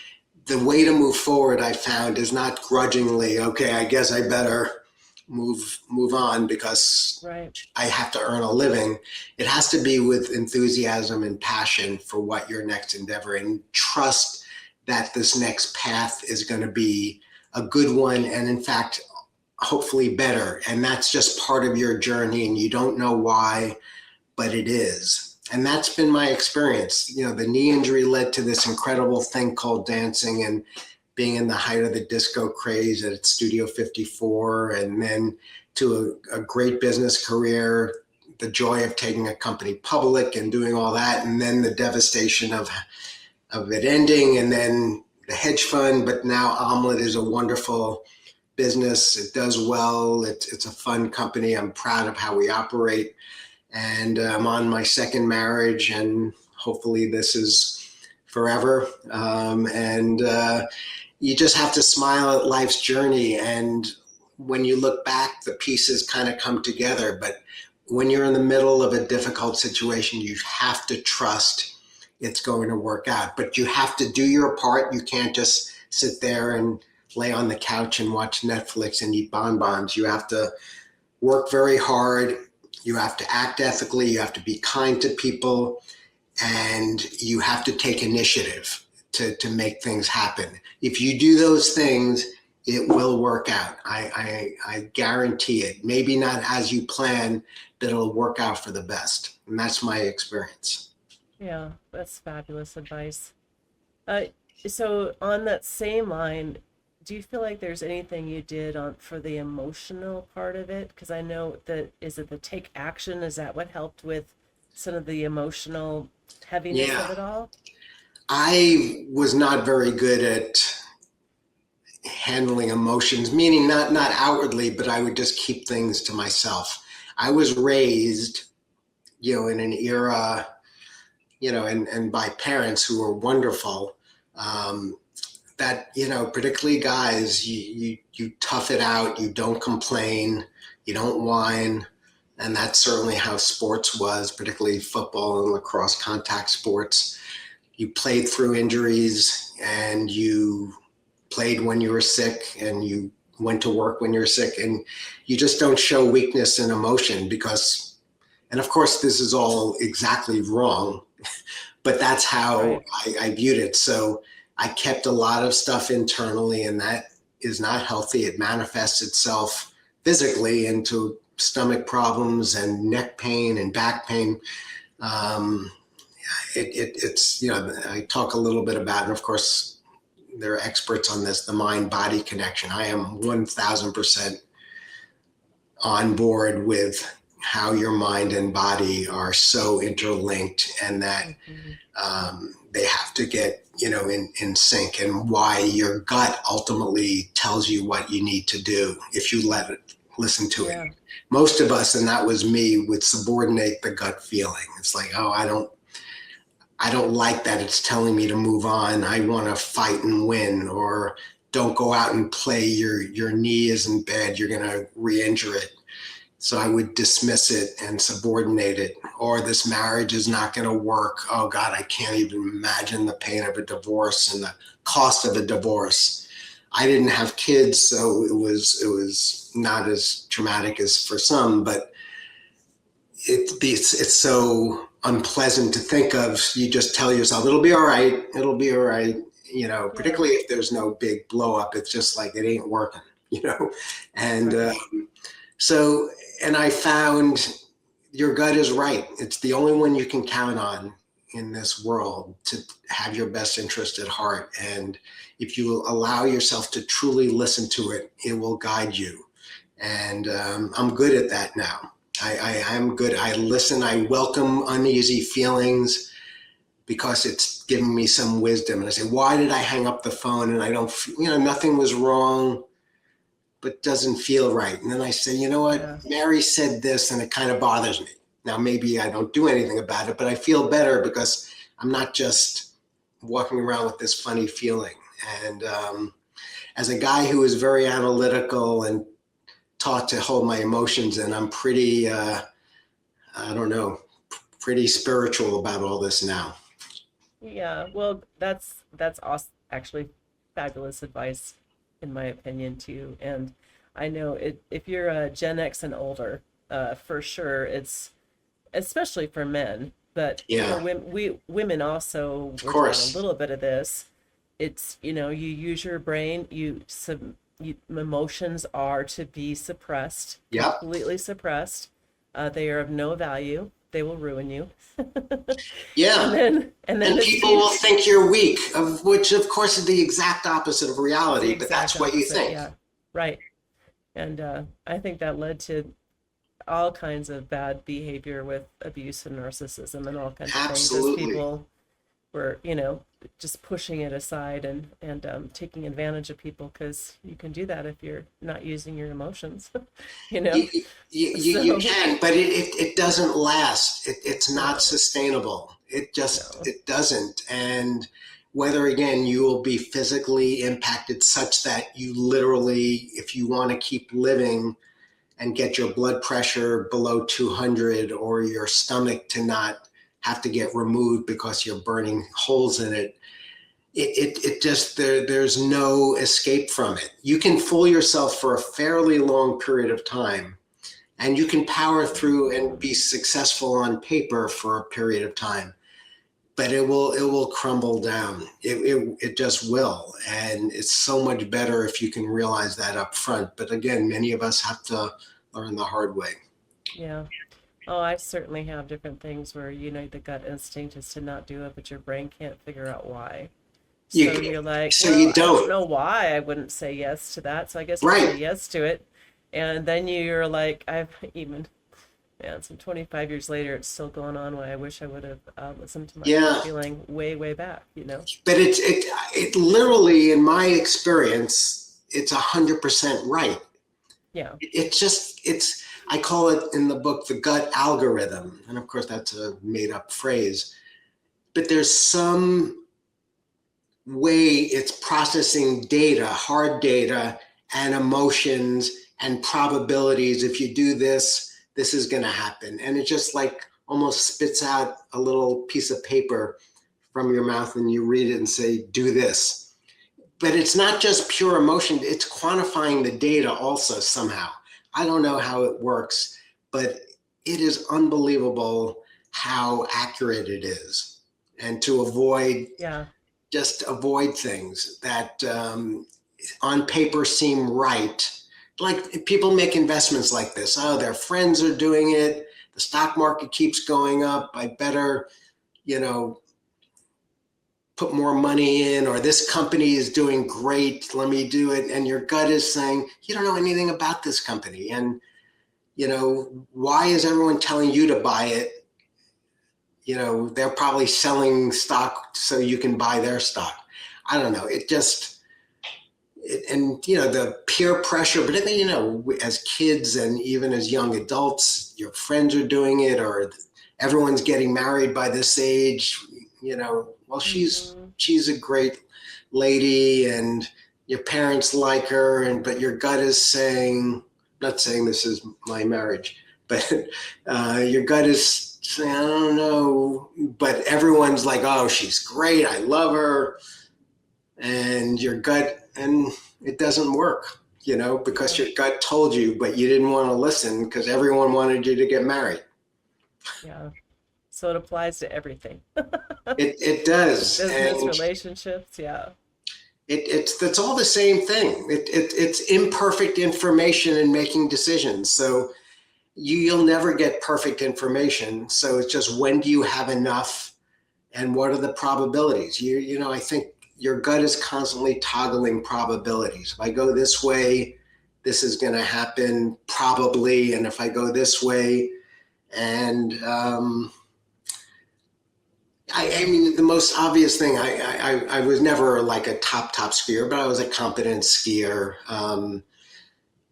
[SPEAKER 2] the way to move forward, I found, is not grudgingly, okay, I guess I better move on because
[SPEAKER 1] Right.
[SPEAKER 2] I have to earn a living. It has to be with enthusiasm and passion for what your next endeavor, and trust that this next path is going to be a good one, and in fact, hopefully better. And that's just part of your journey, and you don't know why, but it is. And that's been my experience. The knee injury led to this incredible thing called dancing, and being in the height of the disco craze at Studio 54, and then to a great business career, the joy of taking a company public and doing all that, and then the devastation of it ending, and then the hedge fund. But now Omelette is a wonderful business. It does well. It's a fun company. I'm proud of how we operate. And I'm on my second marriage, and hopefully this is forever. And you just have to smile at life's journey. And when you look back, the pieces kind of come together. But when you're in the middle of a difficult situation, you have to trust it's going to work out. But you have to do your part. You can't just sit there and lay on the couch and watch Netflix and eat bonbons. You have to work very hard. You have to act ethically. You have to be kind to people. And you have to take initiative to make things happen. If you do those things, it will work out. I guarantee it. Maybe not as you plan, but it'll work out for the best. And that's my experience.
[SPEAKER 1] Yeah, that's fabulous advice. So on that same line, do you feel like there's anything you did on for the emotional part of it? Because I know that, is it the take action? Is that what helped with some of the emotional heaviness of it all?
[SPEAKER 2] I was not very good at handling emotions, meaning not outwardly, but I would just keep things to myself. I was raised, in an era, and by parents who were wonderful, that, particularly guys, you tough it out, you don't complain, you don't whine. And that's certainly how sports was, particularly football and lacrosse, contact sports. You played through injuries, and you played when you were sick, and you went to work when you're sick, and you just don't show weakness and emotion because, and of course this is all exactly wrong, but that's how I viewed it. So I kept a lot of stuff internally, and that is not healthy. It manifests itself physically into stomach problems and neck pain and back pain. It's, I talk a little bit about, and of course, there are experts on this, the mind-body connection. I am 1000% on board with how your mind and body are so interlinked, and that they have to get, in sync, and why your gut ultimately tells you what you need to do if you let it listen to it. Most of us, and that was me, would subordinate the gut feeling. It's like, oh, I don't like that it's telling me to move on. I want to fight and win, or don't go out and play. Your knee isn't bad. You're going to re-injure it. So I would dismiss it and subordinate it. Or this marriage is not going to work. Oh God, I can't even imagine the pain of a divorce and the cost of a divorce. I didn't have kids, so it was not as traumatic as for some, but it's so unpleasant to think of. You just tell yourself, it'll be all right. It'll be all right. Particularly if there's no big blow up, it's just like, it ain't working, and so, and I found your gut is right. It's the only one you can count on in this world to have your best interest at heart. And if you allow yourself to truly listen to it, it will guide you. And I'm good at that now. I'm good. I listen. I welcome uneasy feelings because it's giving me some wisdom. And I say, why did I hang up the phone? And I don't, nothing was wrong, but doesn't feel right. And then I say, you know what? Mary said this, and it kind of bothers me. Now, maybe I don't do anything about it, but I feel better because I'm not just walking around with this funny feeling. And as a guy who is very analytical and taught to hold my emotions, and I'm pretty, pretty spiritual about all this now.
[SPEAKER 1] Yeah, well, that's awesome. Actually, fabulous advice, in my opinion, too. And I know if you're a Gen X and older, for sure, it's especially for men, but women also work on a little bit of this. It's, you use your brain, emotions are to be suppressed, completely suppressed. They are of no value. They will ruin you. And then
[SPEAKER 2] people will think you're weak, of which of course is the exact opposite of reality, but that's what you think.
[SPEAKER 1] Yeah, right. And I think that led to all kinds of bad behavior with abuse and narcissism and all kinds of things as people we're, just pushing it aside and taking advantage of people, because you can do that if you're not using your emotions, you know?
[SPEAKER 2] You
[SPEAKER 1] So,
[SPEAKER 2] can, but it doesn't last. It's not
[SPEAKER 1] no,
[SPEAKER 2] sustainable.
[SPEAKER 1] no.
[SPEAKER 2] It doesn't. And whether again you will be physically impacted such that you literally, if you want to keep living and get your blood pressure below 200 or your stomach to not have to get removed because you're burning holes in it, it just there's no escape from it. You can fool yourself for a fairly long period of time, and you can power through and be successful on paper for a period of time, but it will crumble down. It just will, and it's so much better if you can realize that up front. But again, many of us have to learn the hard way.
[SPEAKER 1] Yeah. Oh, I certainly have different things where, the gut instinct is to not do it, but your brain can't figure out why. So
[SPEAKER 2] You
[SPEAKER 1] you're like,
[SPEAKER 2] so
[SPEAKER 1] well,
[SPEAKER 2] you
[SPEAKER 1] I don't
[SPEAKER 2] don't,
[SPEAKER 1] know why I wouldn't say yes to that. So I guess I'll say
[SPEAKER 2] right?
[SPEAKER 1] yes to it. And then you're like, I've even, yeah, some 25 years later, it's still going on when I wish I would have listened to my gut
[SPEAKER 2] Yeah,
[SPEAKER 1] feeling way, way back.
[SPEAKER 2] but it literally, in my experience, it's 100% right.
[SPEAKER 1] Yeah.
[SPEAKER 2] It's just I call it in the book the gut algorithm, and of course that's a made up phrase, but there's some way it's processing data, hard data, and emotions and probabilities. If you do this, this is going to happen, and it just like almost spits out a little piece of paper from your mouth, and you read it and say, do this. But it's not just pure emotion, it's quantifying the data also somehow. I don't know how it works, but it is unbelievable how accurate it is. And to
[SPEAKER 1] Yeah.
[SPEAKER 2] avoid things that on paper seem right. Like people make investments like this. Oh, their friends are doing it. The stock market keeps going up. I better, you know, put more money in, or this company is doing great, let me do it. And your gut is saying, you don't know anything about this company. And, why is everyone telling you to buy it? They're probably selling stock so you can buy their stock. I don't know. The peer pressure, but as kids and even as young adults, your friends are doing it, or everyone's getting married by this age, well,
[SPEAKER 1] Hmm.
[SPEAKER 2] she's a great lady and your parents like her, but your gut is saying, not saying this is my marriage, but your gut is saying, I don't know, but everyone's like, oh, she's great, I love her. And your gut, and it doesn't work, because
[SPEAKER 1] Yeah.
[SPEAKER 2] your gut told you, but you didn't want to listen because everyone wanted you to get married.
[SPEAKER 1] Yeah. So it applies to everything.
[SPEAKER 2] It does.
[SPEAKER 1] Business,
[SPEAKER 2] And
[SPEAKER 1] relationships. Yeah.
[SPEAKER 2] that's all the same thing. It's imperfect information in making decisions. So you'll never get perfect information. So it's just, when do you have enough, and what are the probabilities? I think your gut is constantly toggling probabilities. If I go this way, this is going to happen probably, and if I go this way, and I
[SPEAKER 1] Yeah.
[SPEAKER 2] mean, the most obvious thing, I was never like a top skier, but I was a competent skier.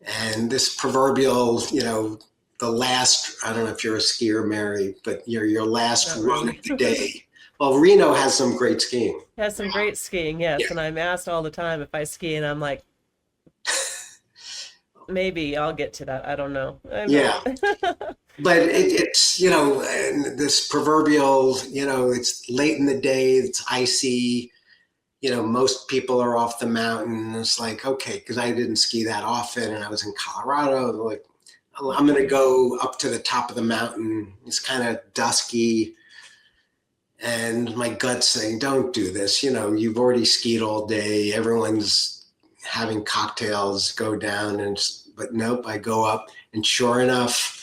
[SPEAKER 2] And this proverbial, the last, I don't know if you're a skier, Mary, but your last
[SPEAKER 1] Not
[SPEAKER 2] run of
[SPEAKER 1] really.
[SPEAKER 2] the day. Well, Reno has some great skiing.
[SPEAKER 1] Has some great skiing,
[SPEAKER 2] Yeah.
[SPEAKER 1] yes. And I'm asked all the time if I ski, and I'm like, maybe I'll get to that. I don't know. I'm not.
[SPEAKER 2] Yeah. But it's, and this proverbial, it's late in the day, it's icy, most people are off the mountain. It's like, okay, because I didn't ski that often and I was in Colorado. Like, I'm going to
[SPEAKER 1] Mhm.
[SPEAKER 2] go up to the top of the mountain. It's kind of dusky. And my gut's saying, don't do this. You've already skied all day. Everyone's having cocktails, go down. But nope, I go up. And sure enough,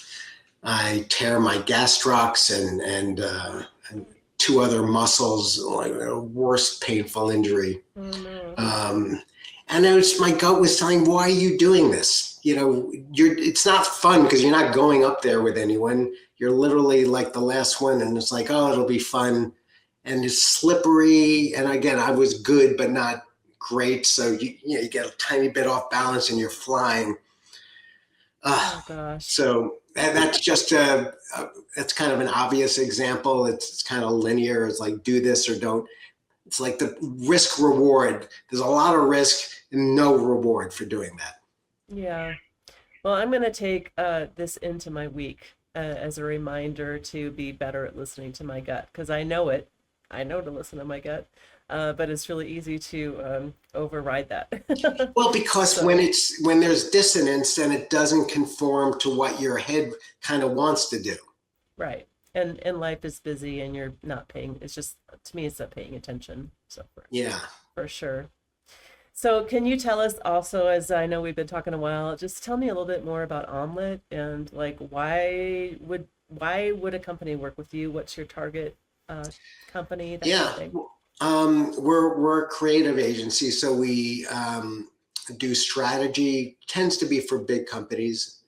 [SPEAKER 2] I tear my gastrocs and two other muscles, like the worst painful injury.
[SPEAKER 1] Oh no.
[SPEAKER 2] Um, and my gut was telling, why are you doing this? It's not fun because you're not going up there with anyone. You're literally like the last one, and it's like, oh, it'll be fun. and it's slippery. And again, I was good, but not great. So you get a tiny bit off balance and you're flying.
[SPEAKER 1] Oh gosh.
[SPEAKER 2] So that's just that's kind of an obvious example. It's kind of linear. It's like do this or don't. It's like the risk reward. There's a lot of risk and no reward for doing that.
[SPEAKER 1] Yeah. Well, I'm going to take this into my week as a reminder to be better at listening to my gut, because I know it. I know to listen to my gut, but it's really easy to override that.
[SPEAKER 2] Well, because
[SPEAKER 1] So,
[SPEAKER 2] when there's dissonance and it doesn't conform to what your head kind of wants to do.
[SPEAKER 1] right. And life is busy and you're not paying. It's just, to me, it's not paying attention. So
[SPEAKER 2] Yeah.
[SPEAKER 1] for sure. So can you tell us also, as I know we've been talking a while, just tell me a little bit more about Omelette and like why would a company work with you? What's your target company, that kind of
[SPEAKER 2] Yeah.
[SPEAKER 1] thing?
[SPEAKER 2] We're a creative agency, so we do strategy. Tends to be for big companies.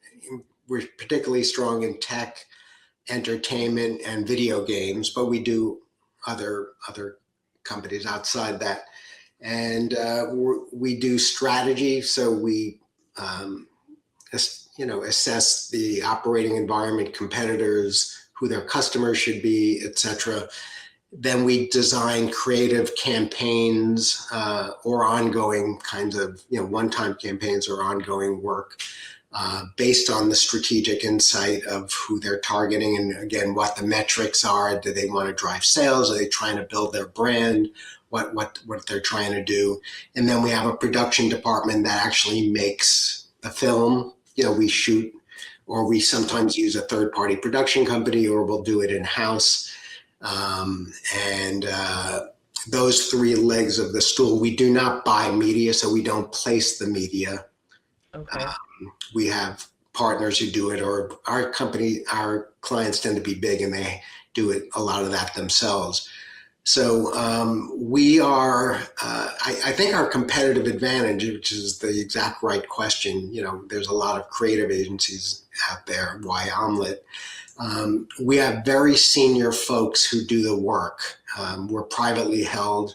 [SPEAKER 2] We're particularly strong in tech, entertainment, and video games, but we do other companies outside that. And we do strategy, so we assess the operating environment, competitors, who their customers should be, etc. Then we design creative campaigns or ongoing kinds of one-time campaigns or ongoing work based on the strategic insight of who they're targeting, and again, what the metrics are. Do they want to drive sales? Are they trying to build their brand? What they're trying to do? And then we have a production department that actually makes the film. We shoot, or we sometimes use a third-party production company, or we'll do it in-house. And those three legs of the stool. We do not buy media, so we don't place the media.
[SPEAKER 1] Okay.
[SPEAKER 2] We have partners who do it, or our clients tend to be big and they do it a lot of that themselves. So we are, I think our competitive advantage, which is the exact right question, there's a lot of creative agencies out there. Why Omelette? We have very senior folks who do the work. We're privately held,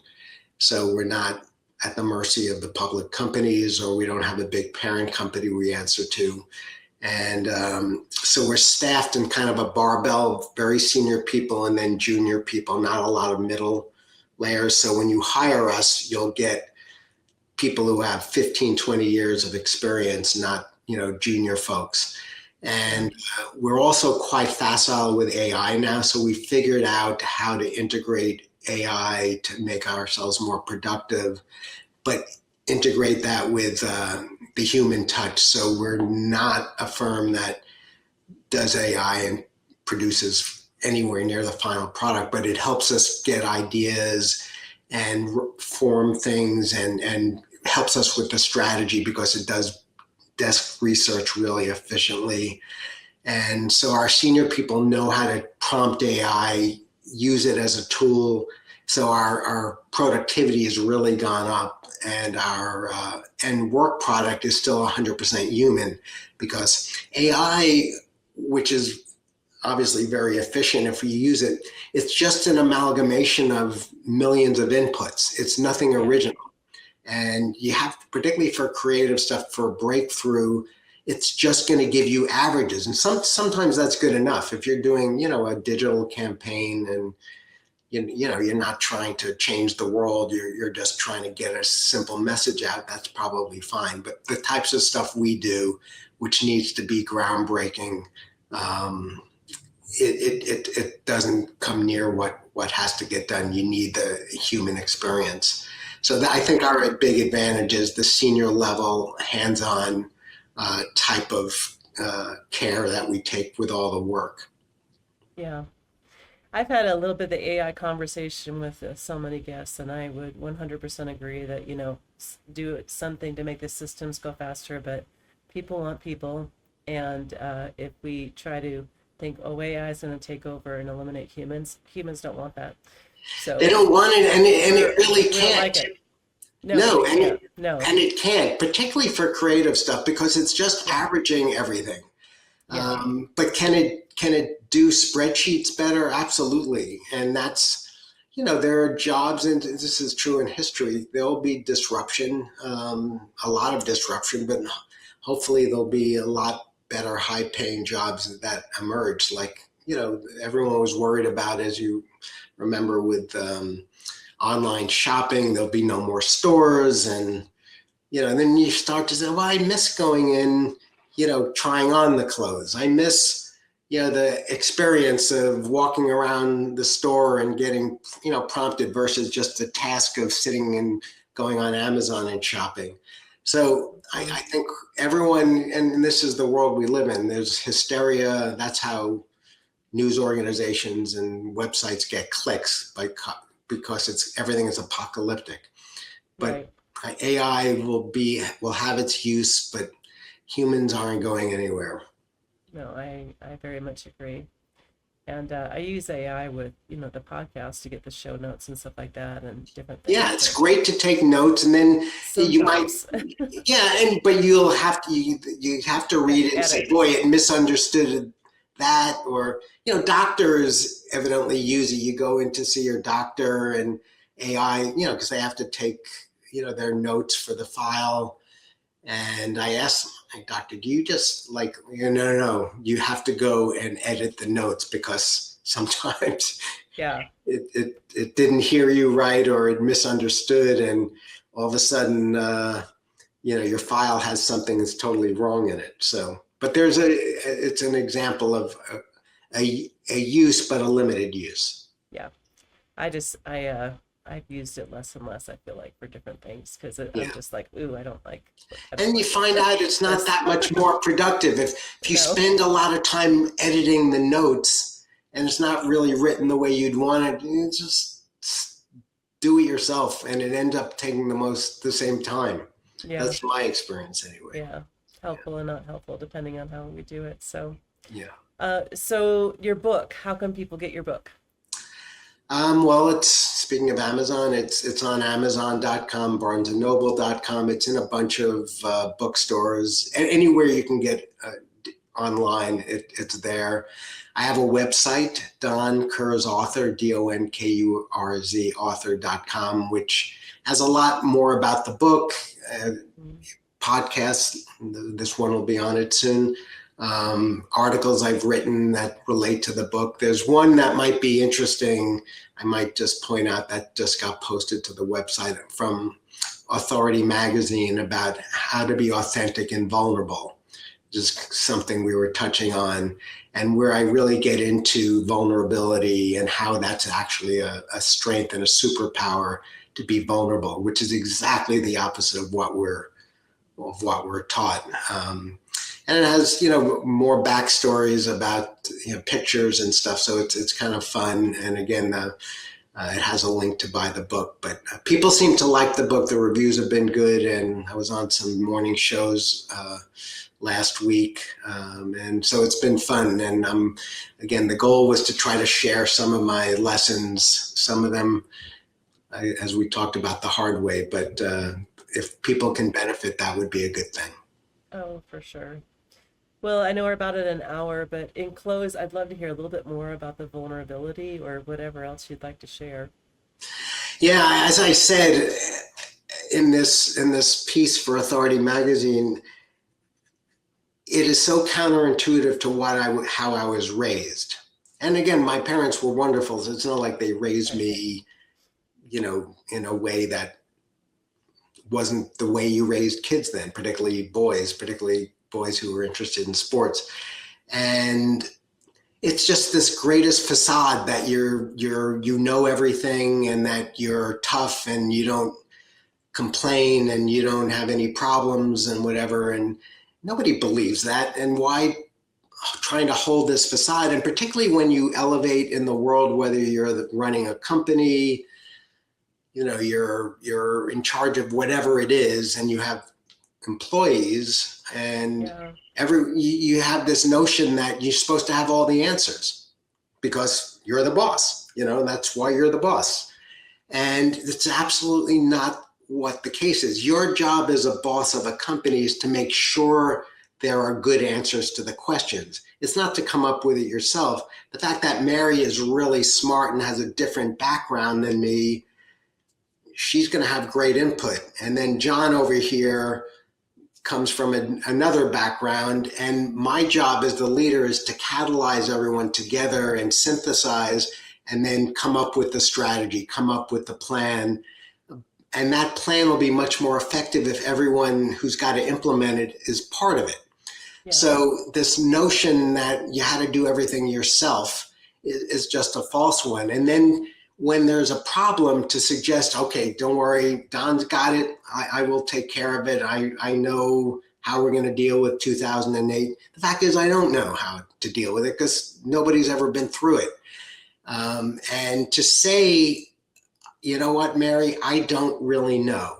[SPEAKER 2] so we're not at the mercy of the public companies, or we don't have a big parent company we answer to. And so we're staffed in kind of a barbell of very senior people and then junior people, not a lot of middle layers. So when you hire us, you'll get people who have 15, 20 years of experience, not, junior folks. And we're also quite facile with AI now. So we figured out how to integrate AI to make ourselves more productive, but integrate that with the human touch. So we're not a firm that does AI and produces anywhere near the final product, but it helps us get ideas and form things and helps us with the strategy, because it does desk research really efficiently. And so our senior people know how to prompt AI, use it as a tool. So our productivity has really gone up, and our end work product is still 100% human, because AI, which is obviously very efficient if we use it, it's just an amalgamation of millions of inputs. It's nothing original. And you have, particularly for creative stuff, for breakthrough, it's just going to give you averages. And sometimes that's good enough. If you're doing, a digital campaign and you're not trying to change the world, you're just trying to get a simple message out, that's probably fine. But the types of stuff we do, which needs to be groundbreaking, it doesn't come near what has to get done. You need the human experience. So I think our big advantage is the senior level, hands-on type of care that we take with all the work.
[SPEAKER 1] Yeah. I've had a little bit of the AI conversation with so many guests, and I would 100% agree that, do something to make the systems go faster, but people want people. And if we try to think, oh, AI is going to take over and eliminate humans, humans don't want that. So
[SPEAKER 2] They don't want it, and it really
[SPEAKER 1] we don't like
[SPEAKER 2] can't.
[SPEAKER 1] it. No,
[SPEAKER 2] No,
[SPEAKER 1] it can't. No.
[SPEAKER 2] and it can't, particularly for creative stuff, because it's just averaging everything.
[SPEAKER 1] Yeah.
[SPEAKER 2] But can it do spreadsheets better? Absolutely. And that's, there are jobs, and this is true in history, there'll be disruption, a lot of disruption, but hopefully there'll be a lot better high paying jobs that emerge. Like, everyone was worried about, as you remember, with online shopping, there'll be no more stores. And, and then you start to say, well, I miss going in, trying on the clothes. I miss, the experience of walking around the store and getting, prompted versus just the task of sitting and going on Amazon and shopping. So I think everyone, and this is the world we live in, there's hysteria. That's how news organizations and websites get clicks because everything is apocalyptic. But right. AI will have its use, but humans aren't going anywhere.
[SPEAKER 1] No, I very much agree. And I use AI with, the podcast to get the show notes and stuff like that and different things.
[SPEAKER 2] Yeah, it's great to take notes, and then you might, but you have to read it and say, boy, it misunderstood that, or, doctors evidently use it. You go in to see your doctor and AI, because they have to take, their notes for the file. And I asked my doctor, do you just no, you have to go and edit the notes because sometimes it didn't hear you right, or it misunderstood. And all of a sudden, your file has something that's totally wrong in it. So, but it's an example of a use, but a limited use.
[SPEAKER 1] Yeah. I've used it less and less, I feel like, for different things, because I'm just like, ooh, I don't like.
[SPEAKER 2] And you find out it's not that much more productive. If you spend a lot of time editing the notes and it's not really written the way you'd want it, you just do it yourself, and it ends up taking the same time. Yeah. That's my experience anyway.
[SPEAKER 1] Yeah. Helpful and not helpful, depending on how we do it. So,
[SPEAKER 2] yeah.
[SPEAKER 1] So your book, how can people get your book?
[SPEAKER 2] Well, speaking of Amazon, it's on Amazon.com, BarnesandNoble.com. It's in a bunch of bookstores. Anywhere you can get online, it's there. I have a website, Don Kurz Author, DONKURZ author.com, which has a lot more about the book, podcasts. This one will be on it soon. Articles I've written that relate to the book. There's one that might be interesting. I might just point out that just got posted to the website from Authority Magazine about how to be authentic and vulnerable. Just something we were touching on, and where I really get into vulnerability and how that's actually a strength and a superpower to be vulnerable, which is exactly the opposite of what we're taught. And it has, more backstories about, pictures and stuff. So it's kind of fun. And again, it has a link to buy the book. But people seem to like the book. The reviews have been good. And I was on some morning shows last week. And so it's been fun. And again, the goal was to try to share some of my lessons, some of them, as we talked about, the hard way. But if people can benefit, that would be a good thing.
[SPEAKER 1] Oh, for sure. Well, I know we're about at an hour, but in close, I'd love to hear a little bit more about the vulnerability or whatever else you'd like to share.
[SPEAKER 2] Yeah, as I said in this piece for Authority Magazine, it is so counterintuitive to how I was raised. And again, my parents were wonderful. So it's not like they raised me, in a way that wasn't the way you raised kids then, particularly boys who were interested in sports. And it's just this greatest facade that you know everything, and that you're tough and you don't complain and you don't have any problems and whatever. And nobody believes that. And why trying to hold this facade? And particularly when you elevate in the world, whether you're running a company, you're in charge of whatever it is, and you have employees, and you have this notion that you're supposed to have all the answers because you're the boss, that's why you're the boss. And it's absolutely not what the case is. Your job as a boss of a company is to make sure there are good answers to the questions. It's not to come up with it yourself. The fact that Mary is really smart and has a different background than me, she's going to have great input. And then John over here comes from another background, and my job as the leader is to catalyze everyone together and synthesize, and then come up with the strategy, come up with the plan. And that plan will be much more effective if everyone who's got to implement it is part of it. Yeah. So this notion that you had to do everything yourself is just a false one. And then when there's a problem, to suggest, okay, don't worry, Don's got it. I will take care of it. I know how we're going to deal with 2008. The fact is, I don't know how to deal with it because nobody's ever been through it. And to say, you know what, Mary, I don't really know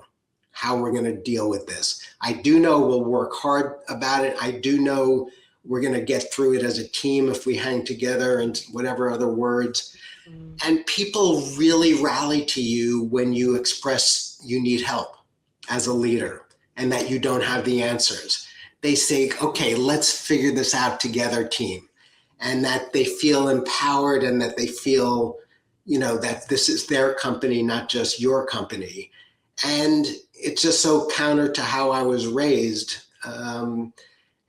[SPEAKER 2] how we're going to deal with this. I do know we'll work hard about it. I do know we're going to get through it as a team if we hang together, and whatever other words. And people really rally to you when you express you need help as a leader and that you don't have the answers. They say, okay, let's figure this out together, team. And that they feel empowered, and that they feel, you know, that this is their company, not just your company. And it's just so counter to how I was raised.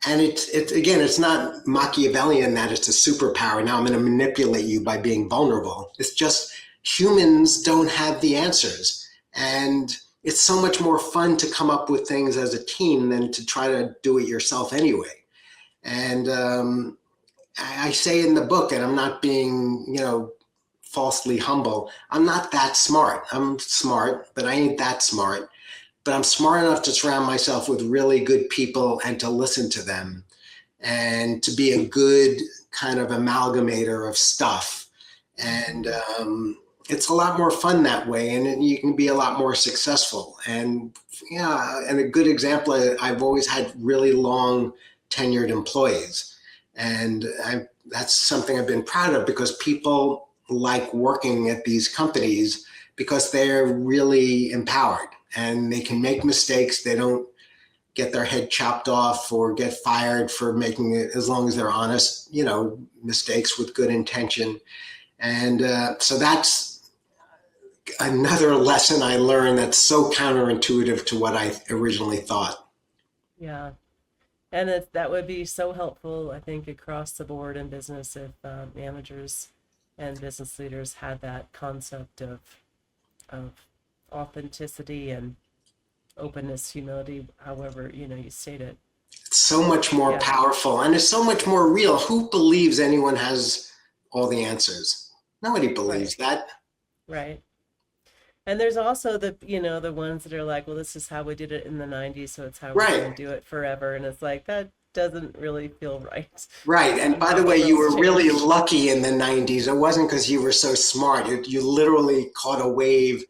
[SPEAKER 2] And it's again, it's not Machiavellian that it's a superpower. Now I'm going to manipulate you by being vulnerable. It's just humans don't have the answers. And it's so much more fun to come up with things as a team than to try to do it yourself anyway. And I say in the book, and I'm not being, you know, falsely humble, I'm not that smart. I'm smart, but I ain't that smart. But I'm smart enough to surround myself with really good people and to listen to them and to be a good kind of amalgamator of stuff. And it's a lot more fun that way, and you can be a lot more successful. And yeah, and a good example, I've always had really long tenured employees. And that's something I've been proud of, because people like working at these companies because they're really empowered. And they can make mistakes. They don't get their head chopped off or get fired for making it, as long as they're honest, you know, mistakes with good intention. And so that's another lesson I learned that's so counterintuitive to what I originally thought.
[SPEAKER 1] Yeah. And that would be so helpful, I think, across the board in business if managers and business leaders had that concept of authenticity and openness, humility, however, you know, you state it.
[SPEAKER 2] It's so much more powerful, and it's so much more real. Who believes anyone has all the answers? Nobody believes that.
[SPEAKER 1] Right. And there's also the, you know, the ones that are like, well, this is how we did it in the 90s, so it's how we're going to do it forever. And it's like, that doesn't really feel right.
[SPEAKER 2] Right. And by the way, you were really lucky in the 90s. It wasn't because you were so smart. You literally caught a wave,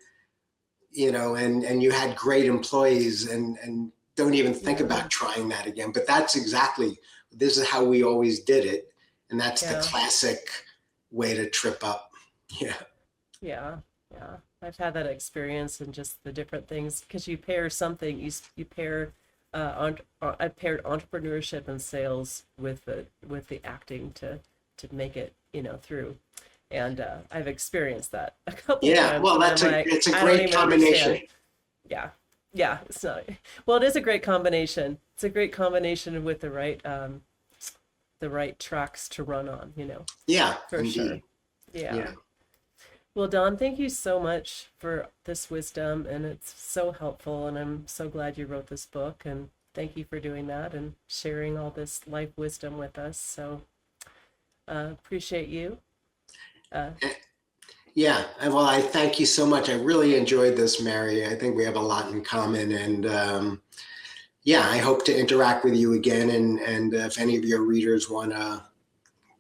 [SPEAKER 2] you know, and you had great employees, and don't even think about trying that again. But that's exactly, this is how we always did it. And that's the classic way to trip up. Yeah.
[SPEAKER 1] Yeah. Yeah. I've had that experience, and just the different things, because you pair something, you pair, I paired entrepreneurship and sales with the acting to make it, you know, through. And I've experienced that a couple times.
[SPEAKER 2] Yeah, well, it's a great combination.
[SPEAKER 1] Yeah, it's not. Well, it is a great combination. It's a great combination with the right tracks to run on. You know.
[SPEAKER 2] Yeah,
[SPEAKER 1] for
[SPEAKER 2] indeed.
[SPEAKER 1] sure. Yeah. Well, Don, thank you so much for this wisdom, and it's so helpful. And I'm so glad you wrote this book, and thank you for doing that and sharing all this life wisdom with us. So appreciate you.
[SPEAKER 2] Yeah, well, I thank you so much. I really enjoyed this, Mary. I think we have a lot in common, and I hope to interact with you again. And if any of your readers want to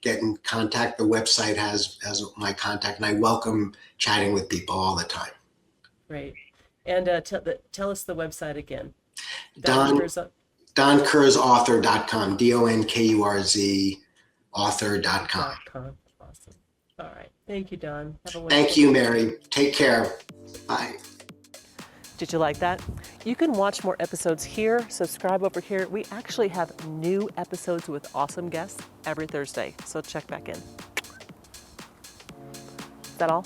[SPEAKER 2] get in contact, the website has my contact, and I welcome chatting with people all the time.
[SPEAKER 1] Great. And tell us the website again.
[SPEAKER 2] DonKurzAuthor.com, DonKurz author.com.
[SPEAKER 1] Awesome. All right. Thank you, Don. Have a wonderful
[SPEAKER 2] Thank you, Mary. Take care. Bye.
[SPEAKER 1] Did you like that? You can watch more episodes here, subscribe over here. We actually have new episodes with awesome guests every Thursday, so check back in. Is that all?